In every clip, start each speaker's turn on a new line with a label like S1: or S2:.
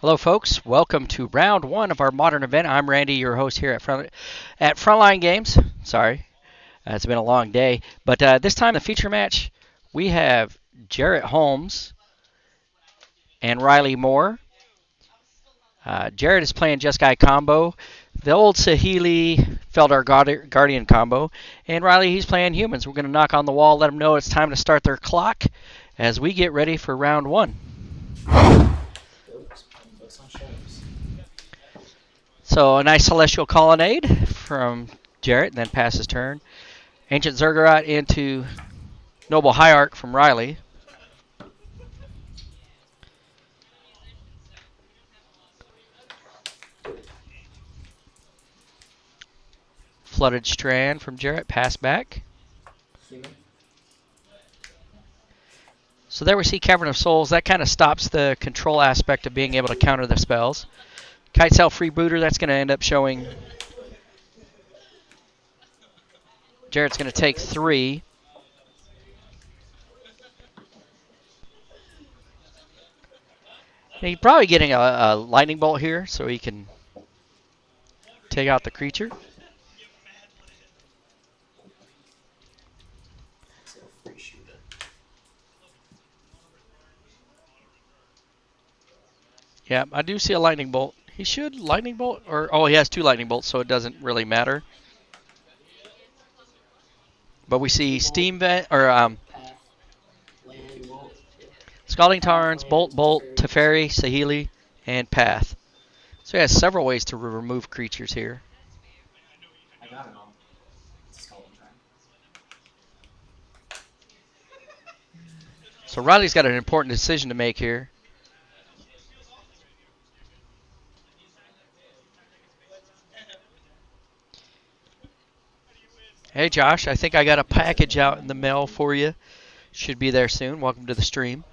S1: Hello, folks. Welcome to round one of our modern event. I'm Randy, your host here at Frontline Games. Sorry, it's been a long day, but this time the feature match we have Jarrett Holmes and Riley Moore. Jarrett is playing Jeskai combo, the old Saheeli Feldar Guardian combo, and Riley he's playing humans. We're going to knock on the wall, let them know it's time to start their clock as we get ready for round one. So a nice Celestial Colonnade from Jarrett, and then passes turn. Ancient Zergorat into Noble Hierarch from Riley. Flooded Strand from Jarrett, pass back. So there we see Cavern of Souls. That kind of stops the control aspect of being able to counter the spells. Kitesail Freebooter, that's going to end up showing Jarrett's going to take 3. And he's probably getting a lightning bolt here so he can take out the creature. Yeah, I do see a lightning bolt. He should lightning bolt, or oh, he has 2 lightning bolts, so it doesn't really matter. But we see Steam Vent or Scalding Tarns, Bolt, Teferi, Saheeli, and Path. So he has several ways to remove creatures here. So Riley's got an important decision to make here. Hey Josh, I think I got a package out in the mail for you. Should be there soon. Welcome to the stream.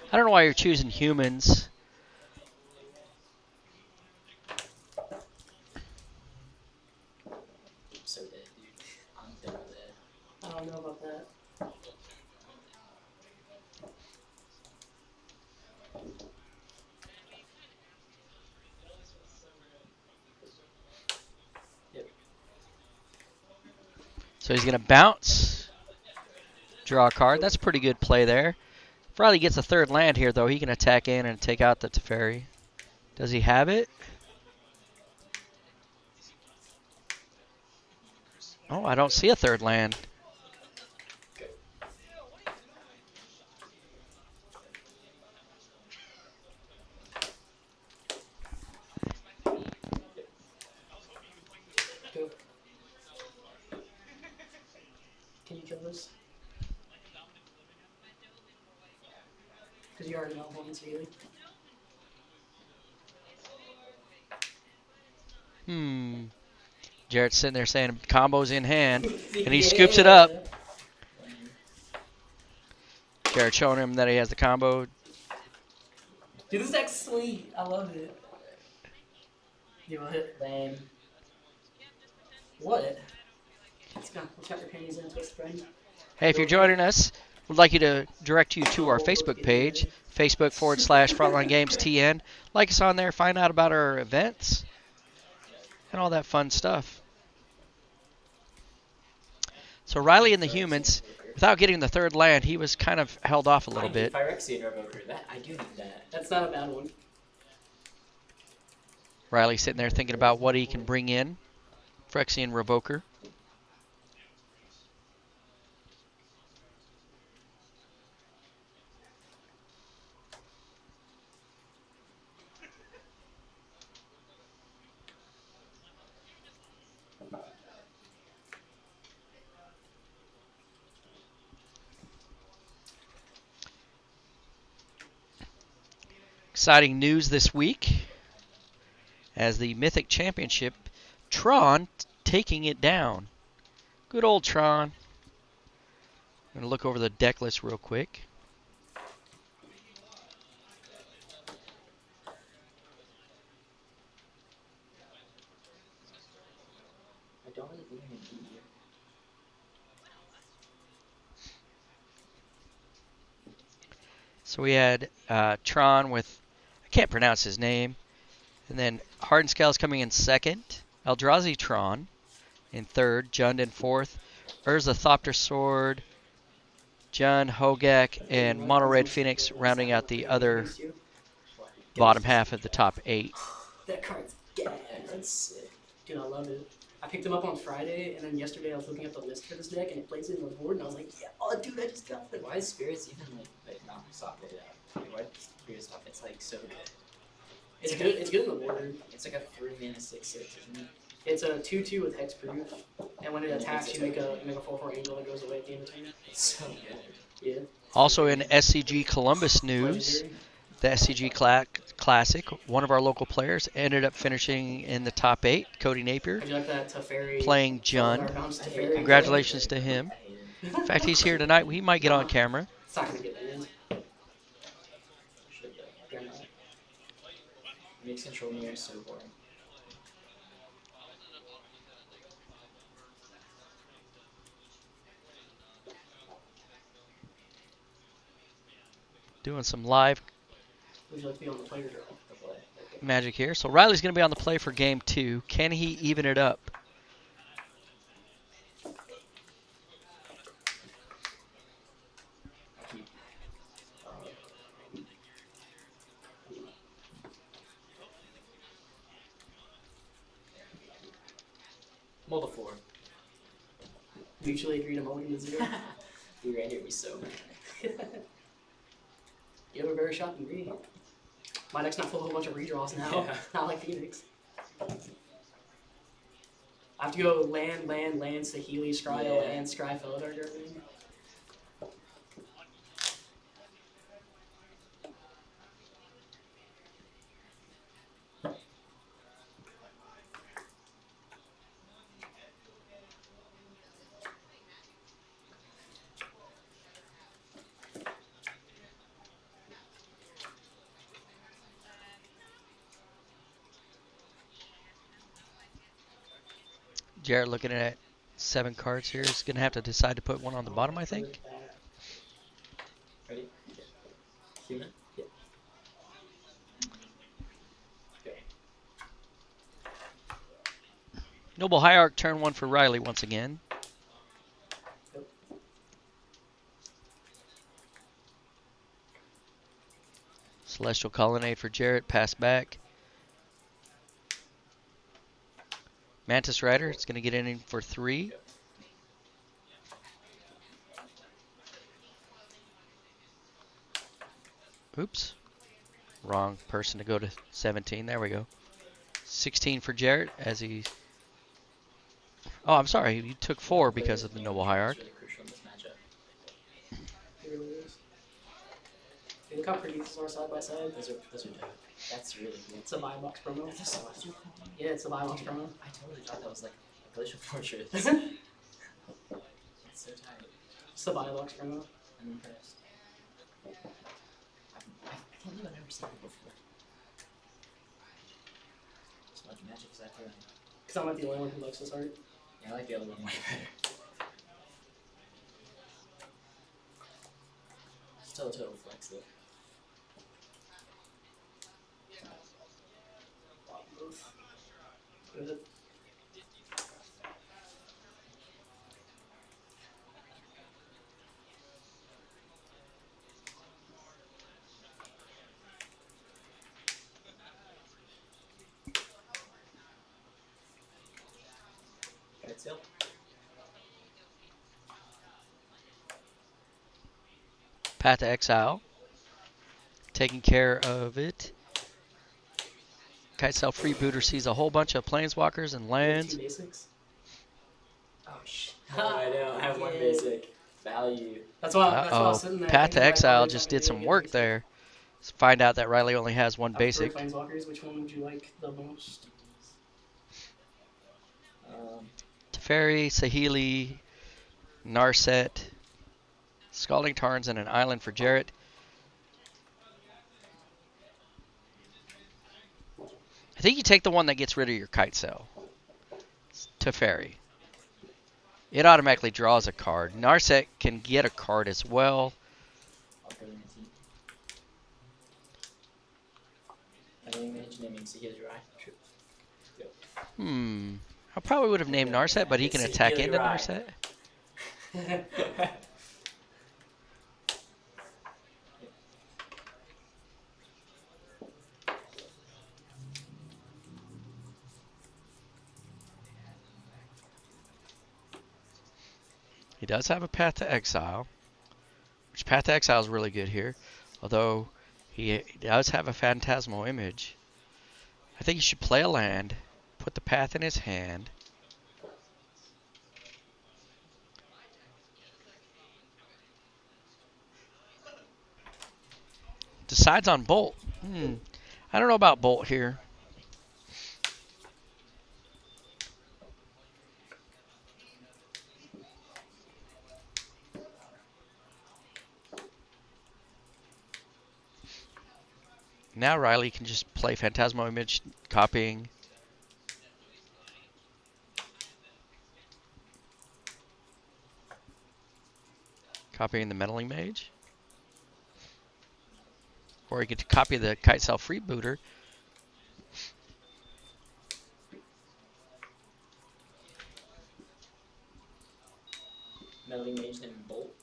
S1: I don't know why you're choosing humans.
S2: I don't know about that.
S1: So he's going to bounce, draw a card. That's a pretty good play there. If Riley gets a 3rd land here, though, he can attack in and take out the Teferi. Does he have it? Oh, I don't see a 3rd land.
S2: Go. Can you kill this? Because you already know Holding's healing.
S1: Jarrett's sitting there saying combos in hand, and he scoops it up. Jarrett showing him that he has the combo.
S2: Dude, this deck's sweet. I love it. You want it? Lame. What? Let's go. We'll chuck your panties into a friend.
S1: Hey, if you're joining us, we'd like you to direct you to our Facebook page, Facebook.com/Frontline Games TN. Like us on there, find out about our events, and all that fun stuff. So Riley and the humans, without getting the 3rd land, he was kind of held off a little bit.
S3: Phyrexian Revoker. I do need that.
S2: That's not a bad one.
S1: Riley sitting there thinking about what he can bring in. Phyrexian Revoker. Exciting news this week as the Mythic Championship Tron taking it down. Good old Tron. I'm going to look over the deck list real quick.
S3: I don't really think I'm gonna beat you.
S1: So we had Tron with, I can't pronounce his name. And then Hardenscale's coming in second. Eldrazi Tron in third. Jund in fourth. Urza Thopter Sword. Jund, Hogak, and Mono Red Phoenix rounding out the other bottom half of the top 8.
S2: That card's gas.
S3: That's sick.
S2: Dude, I love it. I picked him up on Friday, and then yesterday I was looking at the list for this deck, and it plays it on the board, and I was like, yeah, oh, dude, I just got it.
S3: Why is Spirits even like not socket it out? Why is Spirits socket? It's like so good.
S2: It's good. It's good in the border.
S3: It's like a 3-mana 6/6, isn't it?
S2: It's a 2/2 with hexproof, and when it
S3: And it
S2: attacks,
S3: makes
S2: you
S3: it
S2: make a 4/4 angel that goes away at the end of turn.
S3: It's so good.
S2: Yeah.
S1: Also in SCG Columbus news,
S2: Legendary.
S1: the SCG Classic, one of our local players ended up finishing in the top 8, Cody Napier,
S2: How'd you like that Teferi?
S1: playing Jund.
S2: Bounce
S3: I hate
S2: Teferi.
S3: it.
S1: Congratulations to him.
S3: I hate it.
S1: In fact, he's here tonight. He might get on camera.
S2: It's not gonna get banned.
S3: Should go.
S2: They're not.
S3: Makes control mirror so boring.
S1: Doing some live
S2: Would you like to be on the player draw?
S3: The play.
S1: magic here. So Riley's going to be on the play for game 2. Can he even it up?
S3: Keep. Mold a 4.
S2: Mutually agree to mulligan to 0.
S3: Dude, right here we so bad.
S2: You have a better shot than me. My deck's not full of a bunch of redraws now.
S3: Yeah.
S2: Not like Phoenix. I have to go land, Sahili, Scryo,
S3: Yeah.
S2: and Scry Felidar everything.
S1: Jarrett looking at 7 cards here is going to have to decide to put one on the bottom, I think.
S3: Ready? Human? Yeah. Okay.
S1: Noble Hierarch turn 1 for Riley once again. Celestial Colonnade for Jarrett, pass back. Mantis Rider, it's going to get in for 3. Oops. Wrong person to go to 17. There we go. 16 for Jarrett as he... Oh, I'm sorry. You took 4 because of the Noble Hierarch.
S3: It's really crucial in this matchup.
S2: It really is. Hey, look how pretty these are side by side.
S3: Those are dope. That's really cool.
S2: It's a buy box promo.
S3: That's a celestial colony.
S2: Yeah, it's a buy box promo.
S3: I totally thought that was like a glacial fortress.
S2: It's
S3: It's so tight.
S2: a buy box promo.
S3: I'm impressed. I can't believe I've never seen it before. So much magic is that for?
S2: Because I'm not the only one who likes this art.
S3: Yeah, I like the other one way better. Still a total flex though.
S2: Good.
S3: Right, still.
S1: Path to Exile. Taking care of it. Kitesail Freebooter sees a whole bunch of planeswalkers and lands.
S2: 2 basics.
S3: Oh shit. Oh, I know. I have one basic value.
S2: That's why I
S1: Uh-oh.
S2: was sitting there.
S1: Path to
S2: thinking, like,
S1: Exile
S2: oh,
S1: just
S2: they're
S1: did
S2: not
S1: some
S2: gonna get
S1: work
S2: basic.
S1: there. Let's find out that Riley only has one
S2: I prefer
S1: basic.
S2: Planeswalkers. Which one would you like the most?
S1: Teferi, Saheeli, Narset, Scalding Tarns, and an island for Jarrett. I think you take the one that gets rid of your Kite Cell. It's Teferi. It automatically draws a card. Narset can get a card as well.
S3: I'll go into Meddling Mage naming Saheeli Rai.
S1: I probably would have named Narset, but he can attack
S3: Saheeli
S1: into
S3: Rai.
S1: Narset. He does have a Path to Exile, which Path to Exile is really good here, although he does have a Phantasmal Image. I think he should play a land, put the Path in his hand. Decides on Bolt. I don't know about Bolt here. Now Riley can just play Phantasmal Image, copying. Copying the Meddling Mage. Or he could copy the Kite Cell Freebooter.
S3: Meddling Mage naming Bolt.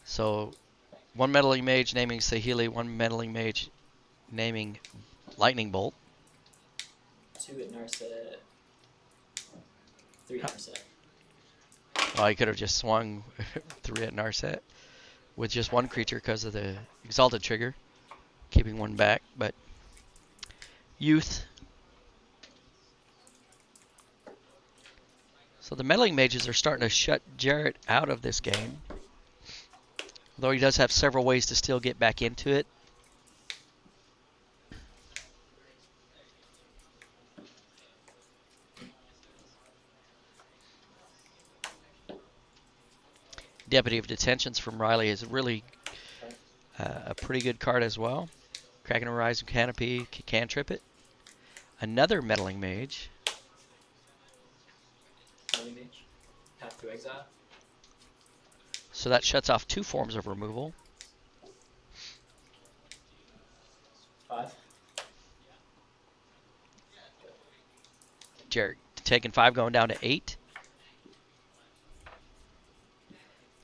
S1: So, one Meddling Mage naming Saheeli, one Meddling Mage naming Lightning Bolt.
S3: 2 at Narset. 3 at Narset.
S1: Well, he could have just swung 3 at Narset with just one creature because of the Exalted trigger, keeping one back, but Youth. So the Meddling Mages are starting to shut Jarrett out of this game, although he does have several ways to still get back into it. Deputy of Detentions from Riley is really a pretty good card as well. Kraken Horizon Canopy, cantrip it. Another Meddling Mage.
S3: Meddling Mage. Path to Exile.
S1: So that shuts off 2 forms of removal.
S3: 5.
S1: Jarrett taking 5, going down to 8.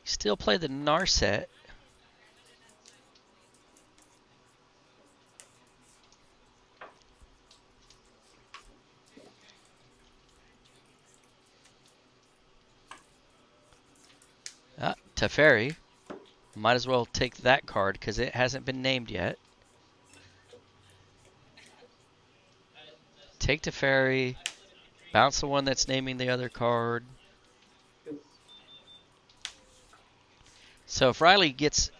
S1: Still play the Narset. Teferi. Might as well take that card because it hasn't been named yet. Take Teferi. Bounce the one that's naming the other card. So if Riley gets...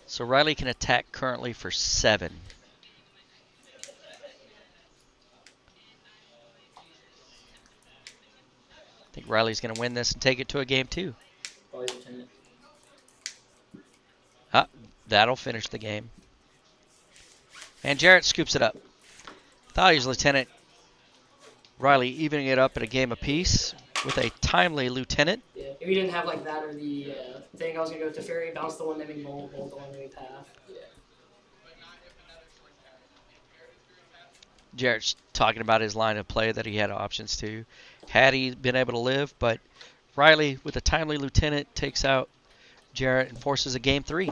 S1: So Riley can attack currently for 7. I think Riley's going to win this and take it to a game 2.
S3: Folly's Lieutenant.
S1: That'll finish the game. And Jarrett scoops it up. Thought he was Lieutenant. Riley evening it up at a game apiece with a timely Lieutenant.
S2: Yeah, if we didn't have like that or the thing, I was gonna go to Teferi, bounce the one naming Bolt, Bolt the one naming Path.
S3: Yeah.
S1: Jarrett's talking about his line of play that he had options to. Had he been able to live, but Riley with a timely Lieutenant takes out Jarrett and forces a game 3.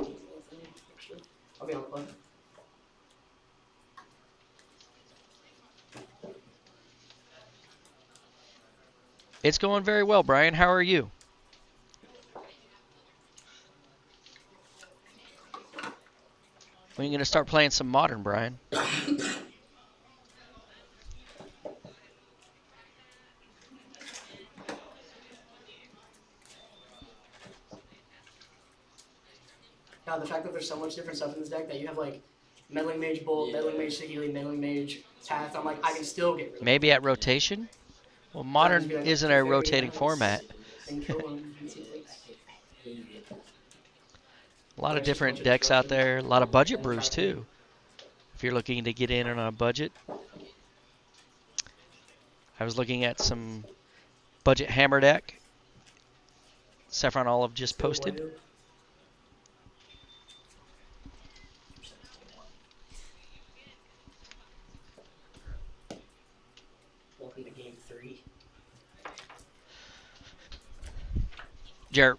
S2: I'll be on the play.
S1: It's going very well, Brian. How are you? When are you going to start playing some Modern, Brian?
S2: Now, the fact that there's so much different stuff in this deck that you have like Meddling Mage Bolt,
S3: Yeah.
S2: Meddling Mage Saheeli, Meddling Mage Path, I'm like, I can still get rid of
S1: Maybe at rotation? Well,
S2: Just
S1: Modern
S2: be like,
S1: isn't a
S2: Teferi
S1: rotating
S2: Knights,
S1: format.
S2: And kill them. And see what
S3: I hate it.
S1: A lot of
S2: There's just a bunch
S1: different
S2: of
S1: decks out
S2: disruption.
S1: there. A lot of budget
S2: Yeah,
S1: brews
S2: exactly.
S1: too. If you're looking to get in on a budget, I was looking at some budget hammer deck. Saffron Olive just
S2: Still
S1: posted.
S2: blue. Welcome to game 3.
S1: Jarrett,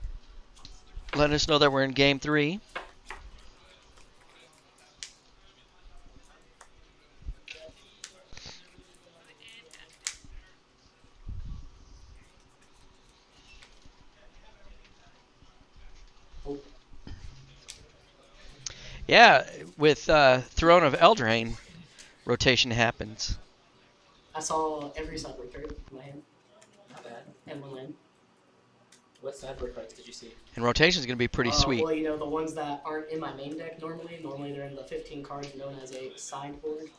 S1: letting us know that we're in game 3.
S2: Oh,
S1: Yeah, with Throne of Eldraine, rotation happens.
S2: I saw every sideboard card in my hand
S3: Not bad.
S2: and one land.
S3: What sideboard cards did you see?
S1: And rotation is going to be pretty sweet.
S2: Well, you know, the ones that aren't in my main deck normally they're in the 15 cards known as a sideboard.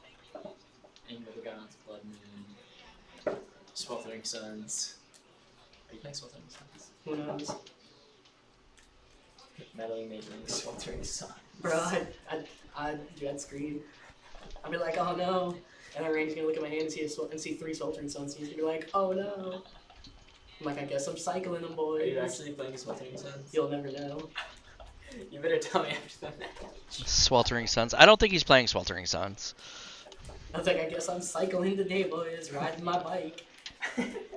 S3: Anger of the Gods, Blood Moon, Sweltering Suns. Are you playing Sweltering Suns?
S2: Who knows?
S3: Meddling Maidling, Sweltering Suns.
S2: Bro, I'd scream. I'd be like, oh no. And then Randy's gonna look at my hand and see 3 Sweltering Suns. He's gonna be like, oh no. I'm like, I guess I'm cycling them,
S3: Are you
S2: boys.
S3: actually playing Sweltering Suns?
S2: You'll never know.
S3: You better tell me after the match.
S1: Sweltering Suns. I don't think he's playing Sweltering Suns.
S2: I was like, I guess I'm cycling today, boys, riding my bike.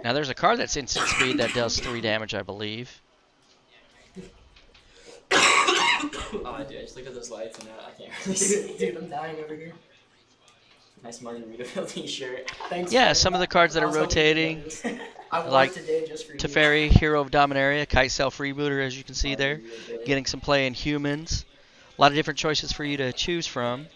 S1: Now there's a card that's instant speed that does 3 damage, I believe.
S3: Oh, dude, I just looked at those lights and I can't really see.
S2: Dude, I'm dying over here.
S3: Nice Margaritaville t-shirt.
S2: Thanks.
S1: Yeah,
S2: man.
S1: some of the cards that
S2: I
S1: are
S2: was hoping to
S1: rotating.
S2: get this. I wore
S1: Like
S2: it today just for you.
S1: Teferi, Hero of Dominaria, Kite Self Rebooter, as you can see there. Getting some play in humans. A lot of different choices for you to choose from.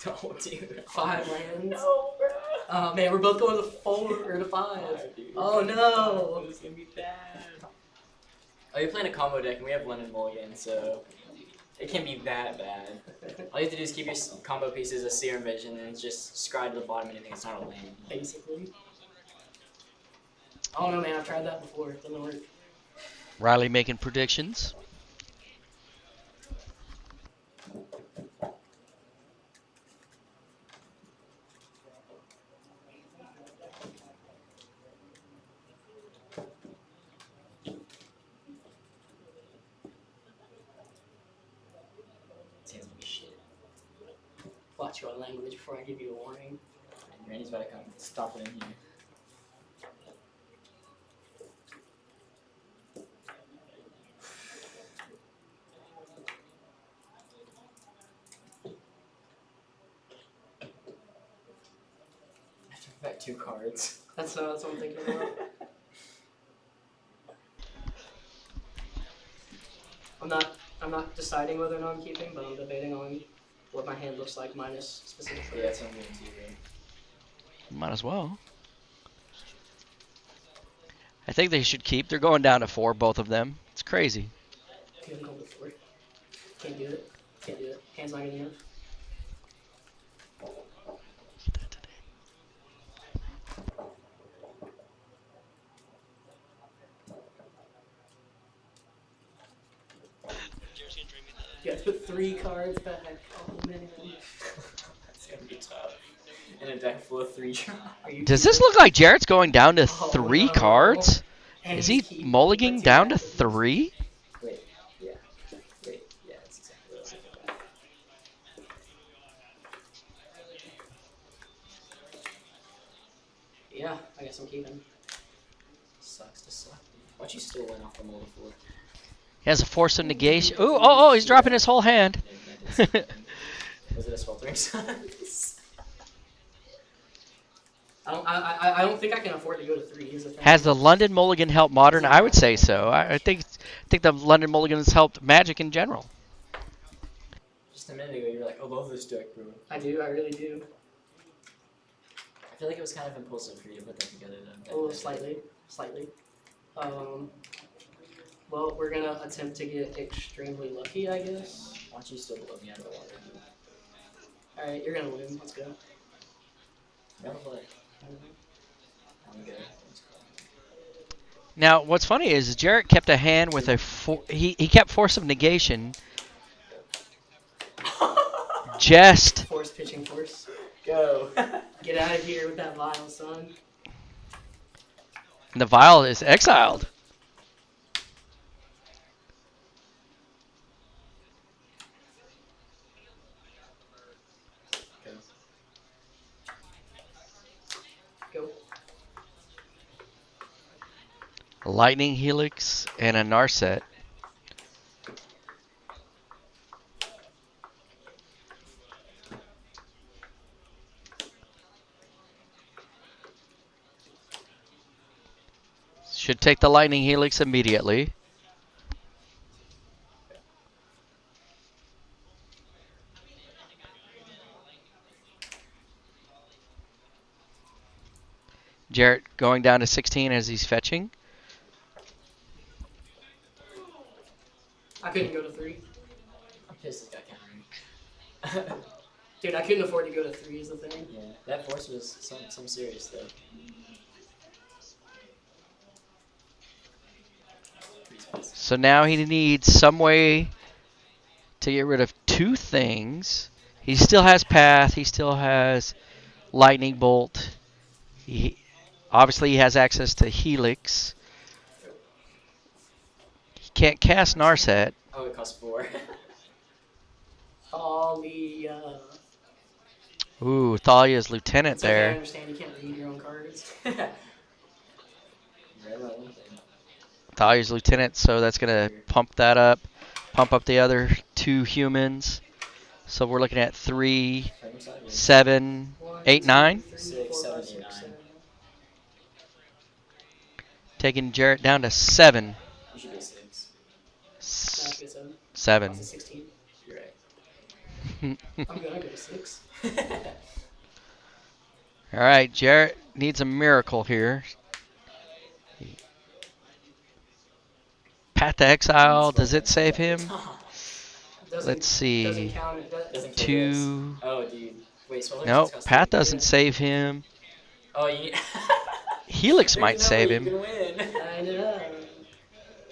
S3: No, dude.
S2: 5 lands.
S3: No, bro.
S2: Oh man, we're both going to 4 or to 5.
S3: Dude.
S2: Oh no.
S3: This is gonna be bad. Oh, you're playing a combo deck and we have London Mulligan, so it can't be that bad. All you have to do is keep your combo pieces a Serum Vision and just scry to the bottom anything it's not a land.
S2: Basically. Oh no, man, I've tried that before. It doesn't work.
S1: Riley making predictions.
S3: This hand's gonna be shit.
S2: Watch your language before I give you a warning.
S3: And Randy's about to come stop it in here. I have to back 2 cards.
S2: That's what I'm thinking about. I'm not deciding whether or not I'm keeping, but I'm debating on what my hand looks like minus specific
S3: Yeah,
S2: cards.
S3: that's what I'm doing too, right?
S1: Might as well. I think they should keep. They're going down to 4, both of them. It's crazy.
S2: Dude, I'm going with 4. Can't do it. Can't do it. Hand's not good enough. You have to put 3 cards back. Oh man.
S3: That's gonna be tough. In a deck full of 3 drops.
S2: Are you
S1: Does this
S2: keeping?
S1: look like Jarrett's going down to
S2: Oh,
S1: 3
S2: no.
S1: cards?
S2: And
S1: Is
S2: he's
S1: he
S2: keeping
S1: mulliganing
S2: the
S1: down to
S2: two
S1: 3?
S3: Wait, yeah. Wait, yeah, that's exactly what I thought.
S2: Yeah, I guess I'm keeping.
S3: Sucks to suck. Why'd you still win off the mold for?
S1: He has a Force of Negation. Ooh, oh, he's dropping his whole hand.
S3: Was it a Sweltering Suns?
S2: I don't think I can afford to go to 3. Is the thing.
S1: Has the London Mulligan helped Modern? I would say so. I think the London Mulligan has helped Magic in general.
S3: Just a minute ago, you were like, I love this deck, bro.
S2: I do. I really do.
S3: I feel like it was kind of impulsive for you to put that together, though.
S2: Oh, slightly. Well, we're gonna attempt to get extremely lucky, I guess.
S3: Why don't you still blow me out of the water?
S2: Alright, you're gonna win. Let's go.
S3: Never play. I'm good.
S1: Now, what's funny is Jarrett kept a hand with a he kept Force of Negation. Just
S2: Force pitching force.
S3: Go.
S2: Get out of here with that vial, son.
S1: the vial is exiled.
S2: Go.
S1: A Lightning Helix and a Narset. Should take the Lightning Helix immediately. Jarrett going down to 16 as he's fetching.
S2: I couldn't go to 3.
S3: I'm pissed this guy countering.
S2: Dude, I couldn't afford to go to 3 is the thing.
S3: Yeah, that force was some serious though.
S1: So now he needs some way to get rid of 2 things. He still has Path. He still has Lightning Bolt. Obviously, he has access to Helix. He can't cast Narset.
S3: Oh, it costs 4.
S2: Thalia.
S1: Ooh, Thalia's Lieutenant
S2: It's okay, I
S1: there.
S2: understand you can't read your own cards.
S1: Thalia's Lieutenant, so that's going to pump that up. Pump up the other 2 humans. So we're looking at 3, 7, 8, 9.
S3: 6, 7, 8, 9.
S1: Taking Jarrett down to 7.
S3: You should be 6.
S2: Nah, I should get 7.
S1: 7.
S2: That's a 16.
S3: You're right.
S2: I'm gonna go to 6.
S1: All right, Jarrett needs a miracle here. Path to Exile, does it save him? Let's see.
S2: Doesn't count.
S3: Doesn't kill this.
S1: 2.
S3: Oh, dude. Wait, so
S1: Nope, Path doesn't save him.
S3: Oh, you need.
S1: Helix might save him.
S3: You can win.
S2: I know.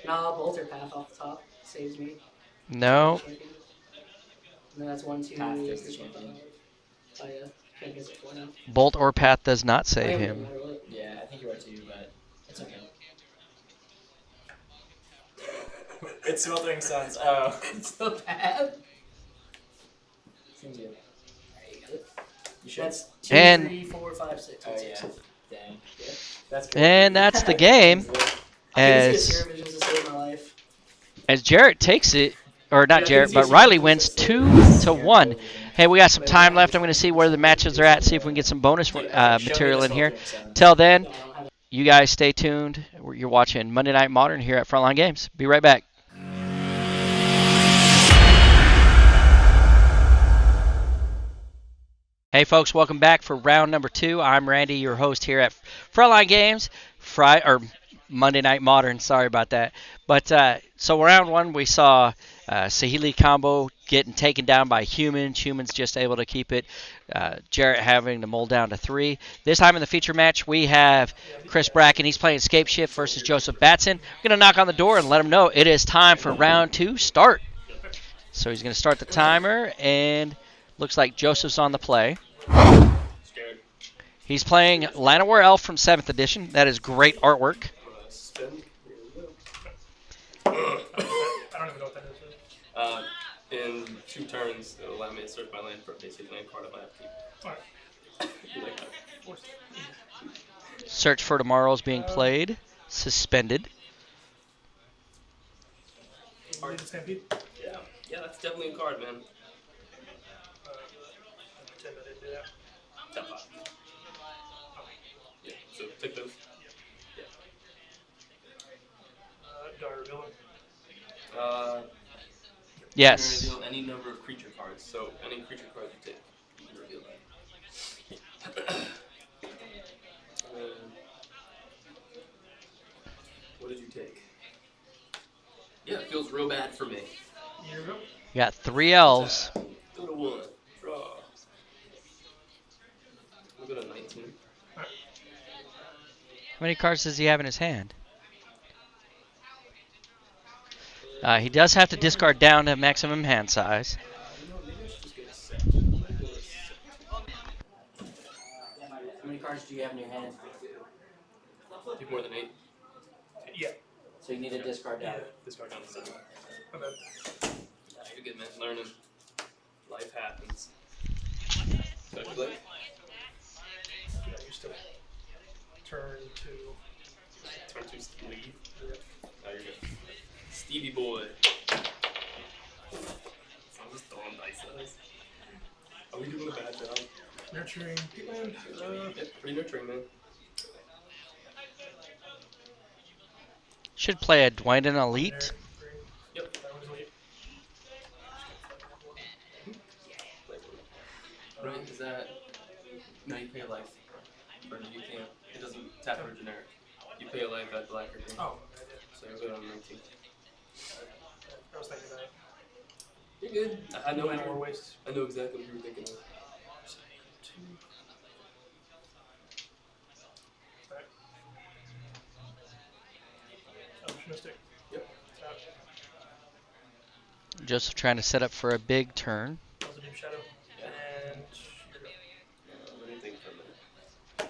S2: Nah, Bolter Path off the top saves me.
S1: No.
S2: And then that's 1, 2,
S3: Path is
S2: 3,
S3: the
S2: 4, 5.
S3: champion.
S2: Oh yeah, champion's at 4 now.
S1: Bolt or Path does not
S2: I
S1: save
S2: am, no
S1: him.
S2: matter what.
S3: Yeah, I think you are too, but it's okay. It's Smoldering Suns. Oh.
S2: It's the Path.
S3: Seems good.
S2: Alright, you got it.
S3: You should.
S2: That's 2,
S1: And-
S2: 3, 4, 5, 6.
S3: Oh,
S2: That's
S3: yeah.
S2: 6.
S3: Dang. That's good.
S1: And that's the game.
S2: I can see
S1: As
S2: Serum Visions to save my life.
S1: as Jarrett takes it, or not
S2: Yeah,
S1: Jarrett, but Riley wins 2-1. Hey, we got some time left. I'm going to see where the matches are at, see if we can get some bonus material in here. Till then,
S2: No, I don't have
S1: you guys stay tuned. You're watching Monday Night Modern here at Frontline Games. Be right back. Hey folks, welcome back for round number 2. I'm Randy, your host here at Frontline Games, Monday Night Modern. Sorry about that. But so round 1, we saw Saheeli combo getting taken down by Humans. Humans just able to keep it. Jarrett having to mold down to 3. This time in the feature match, we have Chris Bracken. He's playing Escape Shift versus Joseph Batson. We're going to knock on the door and let him know it is time for round 2 start. So he's going to start the timer, and looks like Joseph's on the play. He's playing Llanowar Elf from 7th edition. That is great artwork.
S2: Spin.
S4: I don't even know what that is.
S5: In 2 turns, it'll allow me to search my land for a basic land card of my upkeep.
S4: Alright.
S5: You like that?
S1: Search for Tomorrow is being played. Suspended.
S4: Read the Stampede.
S5: Yeah, that's definitely a card, man.
S4: Pretend I didn't do that.
S5: Top 5. Yeah, so take those.
S4: Dire Villain.
S1: Yes.
S5: You can reveal any number of creature cards, so any creature card you take, you can reveal that. What did you take? Yeah, it feels real bad for me.
S4: Here we go.
S1: You got 3 elves.
S5: Go to 1. Draw.
S1: How many cards does he have in his hand? He does have to discard down to maximum hand size.
S5: You know, maybe I should just get a set. I'm gonna go with a set.
S2: How many cards do you have in your hand?
S5: Do you have more than 8?
S4: Yeah.
S2: So you need to discard down.
S4: Yeah.
S5: Discard down to 7.
S4: My bad.
S5: You're good, man. Learning. Life happens. So if you like,
S4: Yeah, you still turn to.
S5: turn to leave. Oh, you're good. Stevie boy. So I'm just throwing dice at us. Are we doing a bad job?
S4: Nurturing.
S5: Yeah, pretty nurturing, man.
S1: Should play a Dwayne Elite.
S5: Yep.
S4: That one's late.
S5: Right, is that... No, you pay a life. Or you can't. It doesn't tap for generic. You pay a life at black or green.
S4: Oh,
S5: So you'll go on 19.
S4: I was thinking that.
S5: You're good. I know
S4: No more waste.
S5: I know exactly what you were thinking of.
S4: Two. Right. Opportunistic.
S5: Yep.
S4: Tap.
S1: Joseph trying to set up for a big turn.
S4: Positive shadow.
S5: Yeah.
S4: And you're good.
S5: What do you think for a minute?
S4: I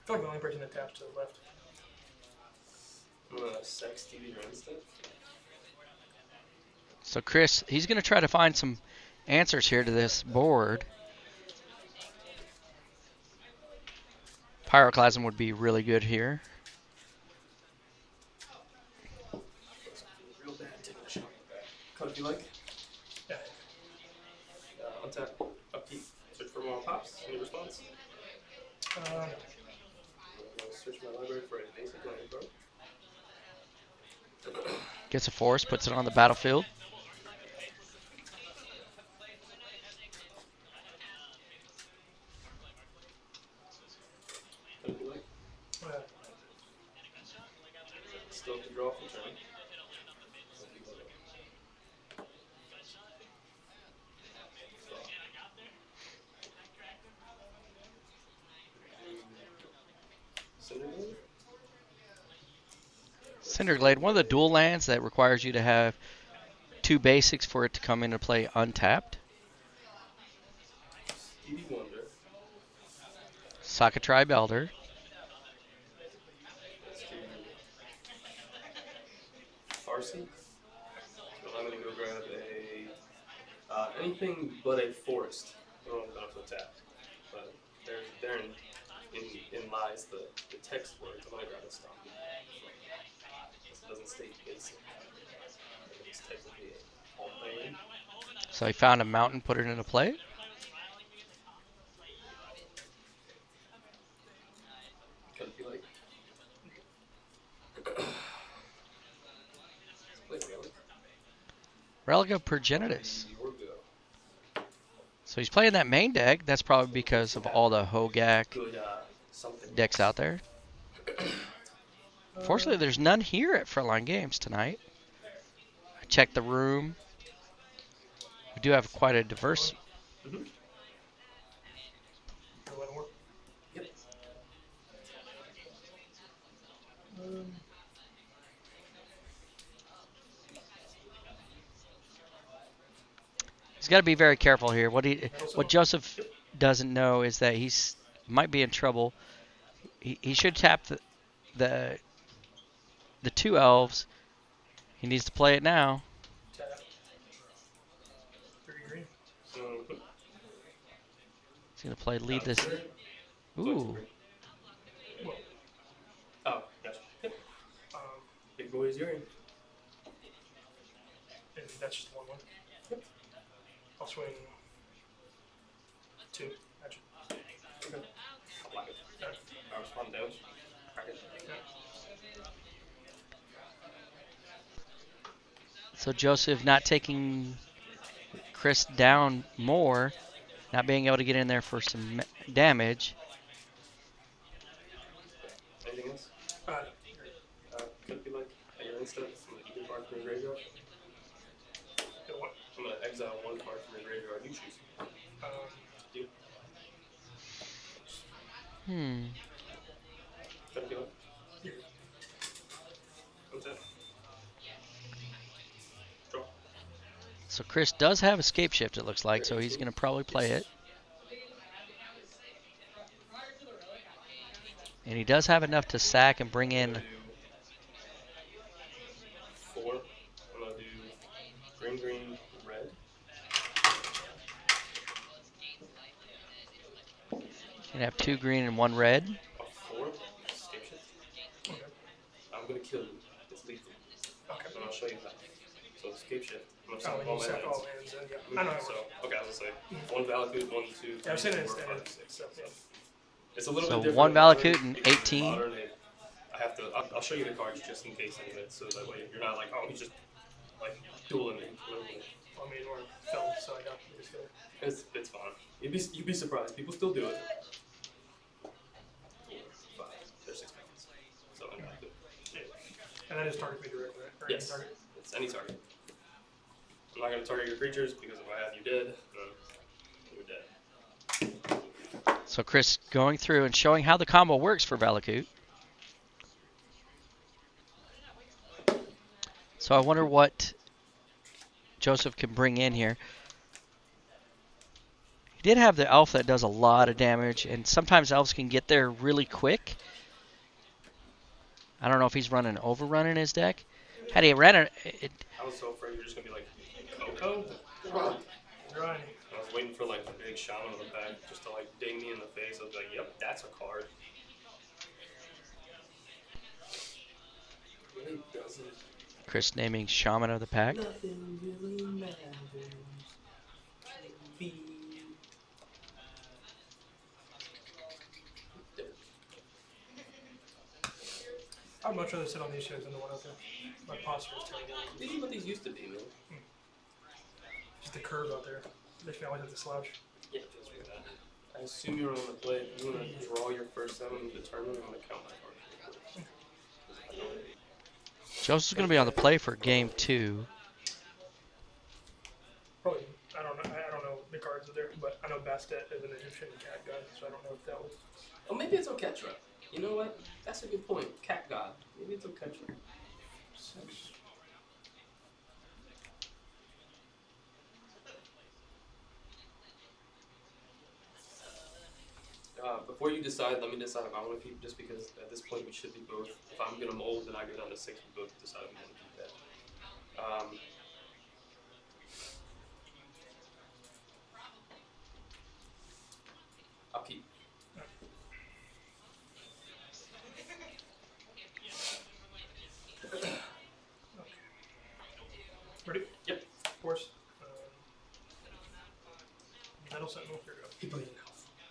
S4: feel like the only person that taps to the left.
S5: I'm gonna sex Stevie Ray instead.
S1: So Chris, he's going to try to find some answers here to this board. Pyroclasm would be really good here.
S5: Real bad, take a shot. Code if you like.
S4: Yeah.
S5: Untap, upkeep, search for more pops. Any response? Search my library for a basic landing card.
S1: Gets a force, puts it on the battlefield.
S5: Code if you like. Still have to draw for turn. Cinderglade?
S1: Cinderglade, one of the dual lands that requires you to have 2 basics for it to come into play untapped.
S5: Stevie Wonder.
S1: Sakatribe Elder.
S5: Farsi. So I'm gonna go grab a anything but a forest. I don't know if it's tap, but therein in lies the text words. I'm gonna grab a stop. It doesn't state basic. It's technically a whole thing.
S1: So he found a mountain, put it into play.
S5: Could be like. Let's play Relic.
S1: Relic of Progenitus.
S5: Your go.
S1: So he's playing that main deck. That's probably because of all the Hogak
S5: Good something.
S1: decks out there. Fortunately, there's none here at Frontline Games tonight. I checked the room. We do have quite a diverse.
S5: Mm-hmm. Yep.
S1: He's got to be very careful here. What Joseph doesn't know is that he's might be in trouble. He should tap the 2 elves. He needs to play it now.
S4: Tap. 3 green.
S5: Mhm.
S1: He's gonna play lead this. Ooh,
S4: Well,
S5: Oh, gotcha. Yep.
S4: um,
S5: Big boy is your in.
S4: and that's just 1/1.
S5: Yep.
S4: I'll swing 2. Gotcha.
S5: Okay. I'll block it.
S4: Alright.
S5: I respond to damage. Crack it.
S4: Yeah.
S1: so Joseph not taking Chris down more, not being able to get in there for some damage.
S5: Anything else? Could be like at your instant. I'm gonna keep a card from your graveyard.
S4: Get what?
S5: I'm gonna exile 1 card from your graveyard. You choose.
S4: Um,
S5: You. Gotta go. Untap. Draw.
S1: So Chris does have escape shift, it looks like, so he's going to probably play it. And he does have enough to sack and bring
S5: I'm
S1: in.
S5: gonna do 4. I'm gonna do green, green, red.
S1: Gonna have 2 green and 1 red.
S5: A 4. Escape shift.
S4: Okay.
S5: I'm gonna kill you. It's lethal.
S4: Okay.
S5: And I'll show you how. So escape shift. I'm gonna
S4: Oh,
S5: sack
S4: and
S5: all
S4: you
S5: my
S4: sack all
S5: lands.
S4: lands, and yeah. I know how it
S5: So
S4: works.
S5: okay, I was gonna say 1 Valakut, 1, 2, 3,
S4: Yeah, I've seen it
S5: 4,
S4: in
S5: 5,
S4: standard
S5: 6.
S4: stuff, yeah.
S5: It's a little
S1: So
S5: bit different.
S1: one
S5: in modern
S1: Valakut and
S5: because in
S1: 18.
S5: modern, I have to. I'll show you the cards just in case anyway, so that way you're not like, oh, he's just like dueling me. Literally.
S4: I mean, we're filmed, so I got this guy.
S5: It's fine. You'd be surprised. People still do it. 4, 5. There's 6 points. So I'm not good.
S4: Yeah. And that is target me directly, right? Or
S5: Yes.
S4: any target?
S5: It's any target. I'm not gonna target your creatures because if I have you dead, then you're dead.
S1: So Chris going through and showing how the combo works for Valakut. So I wonder what Joseph can bring in here. He did have the elf that does a lot of damage, and sometimes elves can get there really quick. I don't know if he's running overrun in his deck. Had he ran it,
S5: I was so afraid you're just gonna be like Coco.
S4: Right.
S5: I was waiting for like the big shaman of the pack just to like ding me in the face. I was like, yep, that's a card. Really doesn't.
S1: Chris naming Shaman of the Pack.
S2: Nothing really matters. Be
S4: I'd much rather sit on these shows than the one out there. My posture is terrible.
S5: These are what these used to be, man.
S4: Just the curve out there. Makes me always have to slouch.
S5: Yeah, just like that. I assume you're on the play. You want to draw your first 7 and determine. I'm gonna count my cards.
S1: Joseph's going to be on the play for game 2.
S4: Probably, I don't know the cards are there, but I know Bastet is an Egyptian cat god, so I don't know if that was.
S5: Oh, maybe it's Oketra. You know what? That's a good point. Cat God. Maybe it's Oketra. Before you decide, let me decide if I want to keep, just because at this point we should be both. If I'm going to mold, then I go down to 6. We both decide if we want to keep that. I'll keep.
S4: Ready?
S5: Yep.
S4: Of course. Metal Sentinel, here we go.
S5: Keep playing health.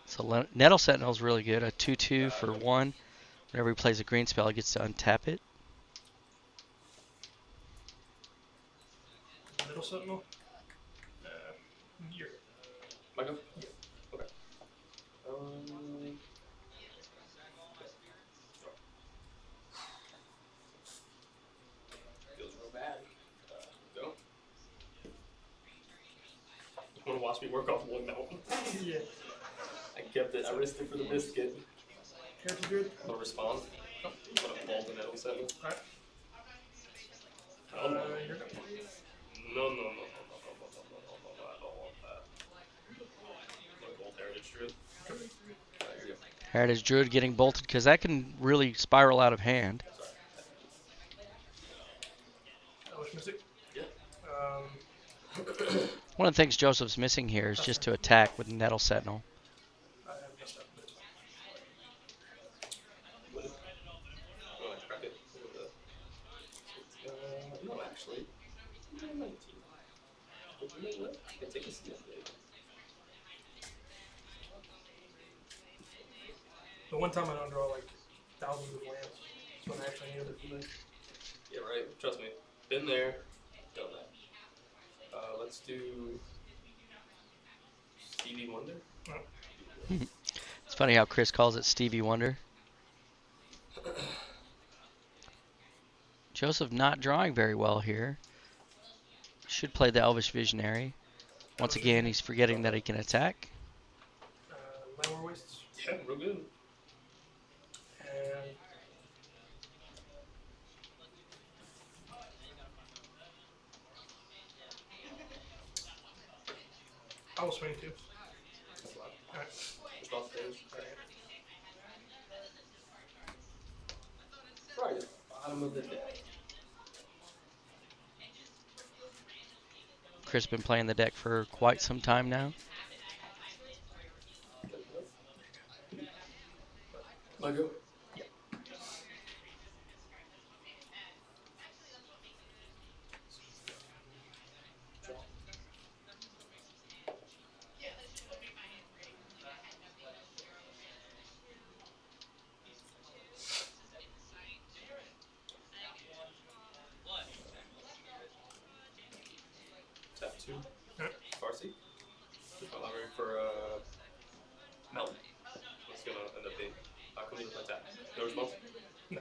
S1: So Nettle Sentinel's really good. A 2/2 for 1. Whenever he plays a green spell, he gets to untap it.
S4: Metal Sentinel. You're
S5: My go?
S4: Yeah.
S5: Okay. Feels real bad. Go. You want to watch me work off 1 mountain?
S4: Yeah.
S5: I kept it. I risked it for the biscuit.
S4: Heritage Druid.
S5: I'm gonna respond. I'm gonna pull the Nettle Sentinel.
S4: Alright.
S5: Oh, no.
S4: You're good.
S5: No, I don't want that. Like old Heritage Druid. Alright, here you go.
S1: Heritage Druid getting bolted because that can really spiral out of hand.
S4: Elvish Mystic.
S5: Yeah.
S1: One of the things Joseph's missing here is just to attack with Nettle Sentinel.
S4: I have messed up.
S5: Would it? Oh, I crack it. No, actually. 19. But you know what? I can take a snip, baby.
S4: The one time I don't draw like thousands of lands. That's when I actually needed it for me.
S5: Yeah, right. Trust me. Been there. Done that. Let's do Stevie Wonder.
S1: It's funny how Chris calls it Stevie Wonder. Joseph not drawing very well here. Should play the Elvish Visionary. Once again, he's forgetting that he can attack.
S4: Landwar Wastes.
S5: Yeah, real good.
S4: I will swing too.
S5: That's a lot.
S4: Alright.
S5: Just off stage. Right at the bottom of the deck.
S1: Chris been playing the deck for quite some time now.
S5: Let go. Tap 2.
S4: Alright.
S5: Farsi. Just my library for Melton. What's gonna end up being? How come you with my tap? No response?
S4: No.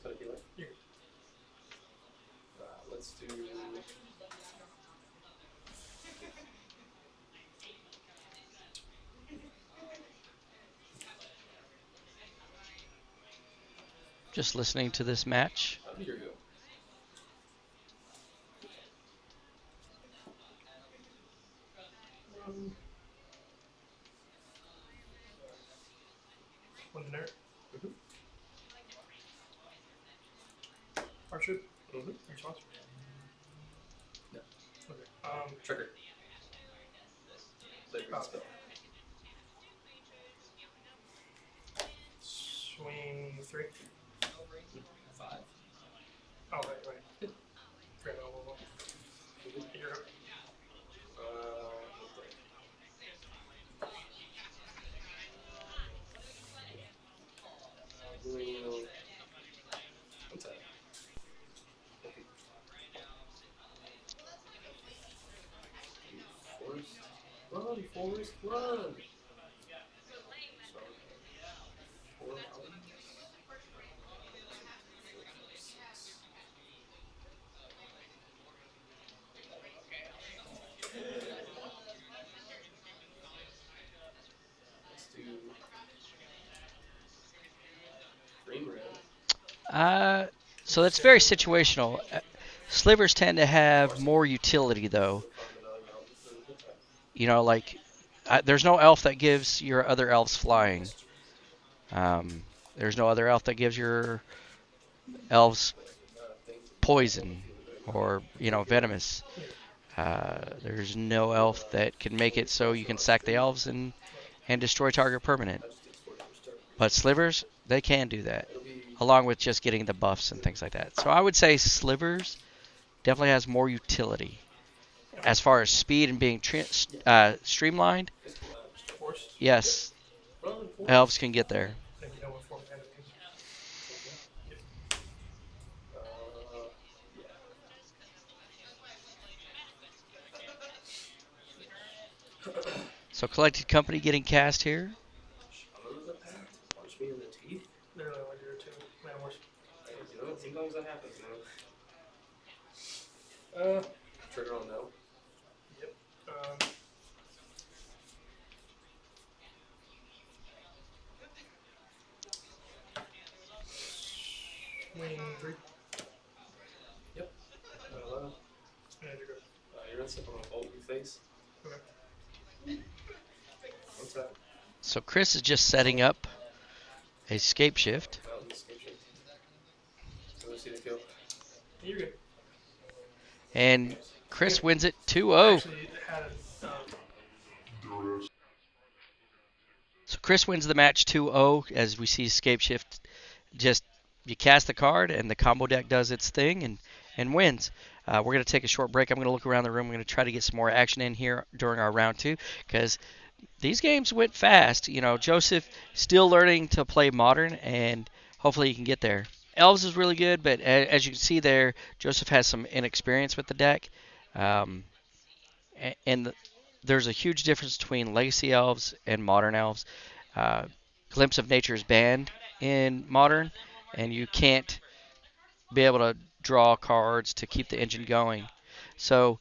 S5: Cut a healer.
S4: Yeah.
S5: Let's do.
S1: Just listening to this match.
S5: Here we go.
S4: One generic.
S5: Mhm.
S4: Hardship.
S5: Mm-hmm.
S4: Response.
S5: No.
S4: Okay.
S5: Trigger. Play green
S4: Oh.
S5: spell.
S4: Swing 3.
S5: 5.
S4: Oh, right. Forgot about one. You're up.
S5: Okay. We'll. What's that? Forest, run! So, 4 mountains. 6. Let's do green red.
S1: So that's very situational. Slivers tend to have more utility, though. You know, like there's no elf that gives your other elves flying. There's no other elf that gives your elves poison or venomous. There's no elf that can make it so you can sack the elves and destroy target permanent. But Slivers, they can do that, along with just getting the buffs and things like that. So I would say Slivers definitely has more utility. As far as speed and being streamlined,
S4: Force.
S1: yes, elves can get there.
S4: I think you know what form mana means.
S1: So Collected Company getting cast here.
S5: Punch me in the teeth?
S4: Literally only do 2 mana wars.
S5: You know, sometimes that happens, man. Trigger on no.
S4: Yep. Swing 3.
S5: Yep.
S4: And you're good.
S5: You're in step on a bolt you face.
S4: Okay.
S5: What's that?
S1: So Chris is just setting up a scape shift.
S5: Mountain escape shift. So let's see the kill.
S4: You're good.
S1: And Chris wins it 2-0.
S4: Actually, it had
S1: So Chris wins the match 2-0 as we see scape shift. Just you cast the card and the combo deck does its thing and wins. We're going to take a short break. I'm going to look around the room. I'm going to try to get some more action in here during our round 2 because these games went fast. You know, Joseph still learning to play Modern, and hopefully he can get there. Elves is really good, but as you can see there, Joseph has some inexperience with the deck. And there's a huge difference between Legacy Elves and Modern Elves. Glimpse of Nature is banned in Modern, and you can't be able to draw cards to keep the engine going. So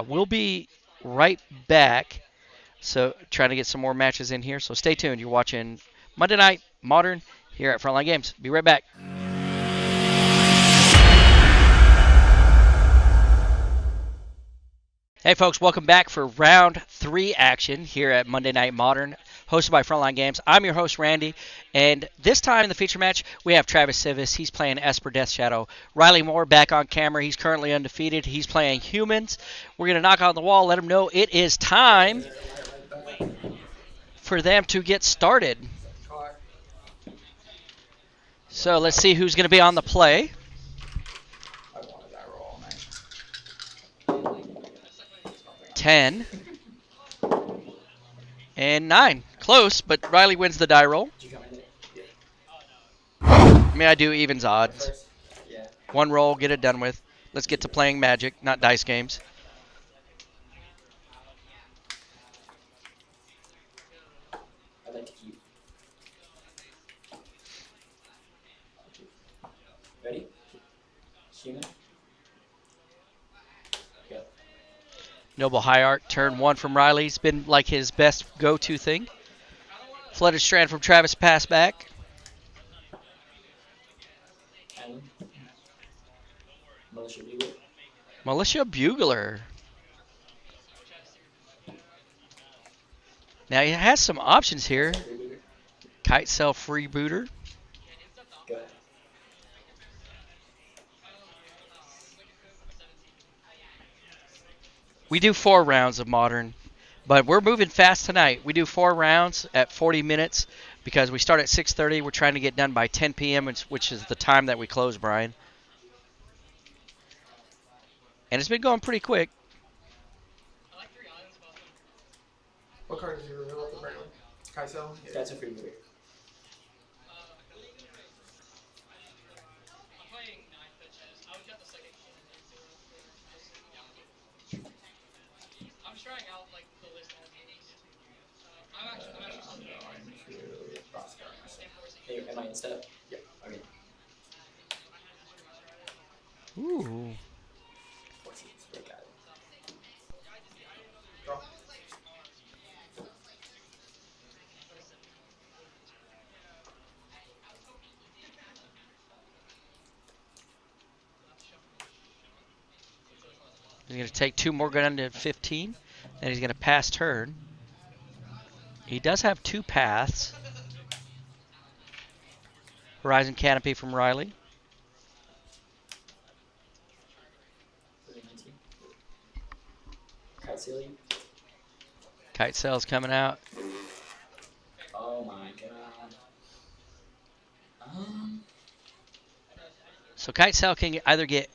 S1: we'll be right back So trying to get some more matches in here. So stay tuned. You're watching Monday Night Modern here at Frontline Games. Be right back. Hey folks, welcome back for round 3 action here at Monday Night Modern, hosted by Frontline Games. I'm your host, Randy, and this time in the feature match, we have Travis Civis. He's playing Esper Death Shadow. Riley Moore back on camera. He's currently undefeated. He's playing Humans. We're going to knock on the wall, let them know it is time for them to get started. So let's see who's going to be on the play. 10 and 9. Close, but Riley wins the die roll. May I do evens odds?
S3: Yeah.
S1: One roll, get it done with. Let's get to playing Magic, not dice games.
S3: I'd like to keep. Ready? Human. Go.
S1: Noble High Art, turn 1 from Riley. It's been like his best go-to thing. Flooded Strand from Travis, pass back.
S3: Island. Militia Bugler.
S1: Militia Bugler. Now he has some options here.
S3: Freebooter.
S1: Kite Cell Freebooter.
S3: Go ahead.
S1: We do 4 rounds of Modern, but we're moving fast tonight. We do 4 rounds at 40 minutes because we start at 6:30. We're trying to get done by 10 p.m., which is the time that we close, Brian. And it's been going pretty quick.
S2: What card did you reveal at the right one? Kaisel?
S3: That's a freebooter. Hey, am I in step?
S2: Yeah.
S3: Okay.
S1: Ooh.
S3: Got it.
S2: Draw.
S1: He's going to take 2 more down to 15. Then he's going to pass turn. He does have 2 paths. Horizon Canopy from Riley.
S3: 19. Kite Ceiling.
S1: Kite Cell's coming out.
S3: Oh my god.
S1: So Kite Cell can either get...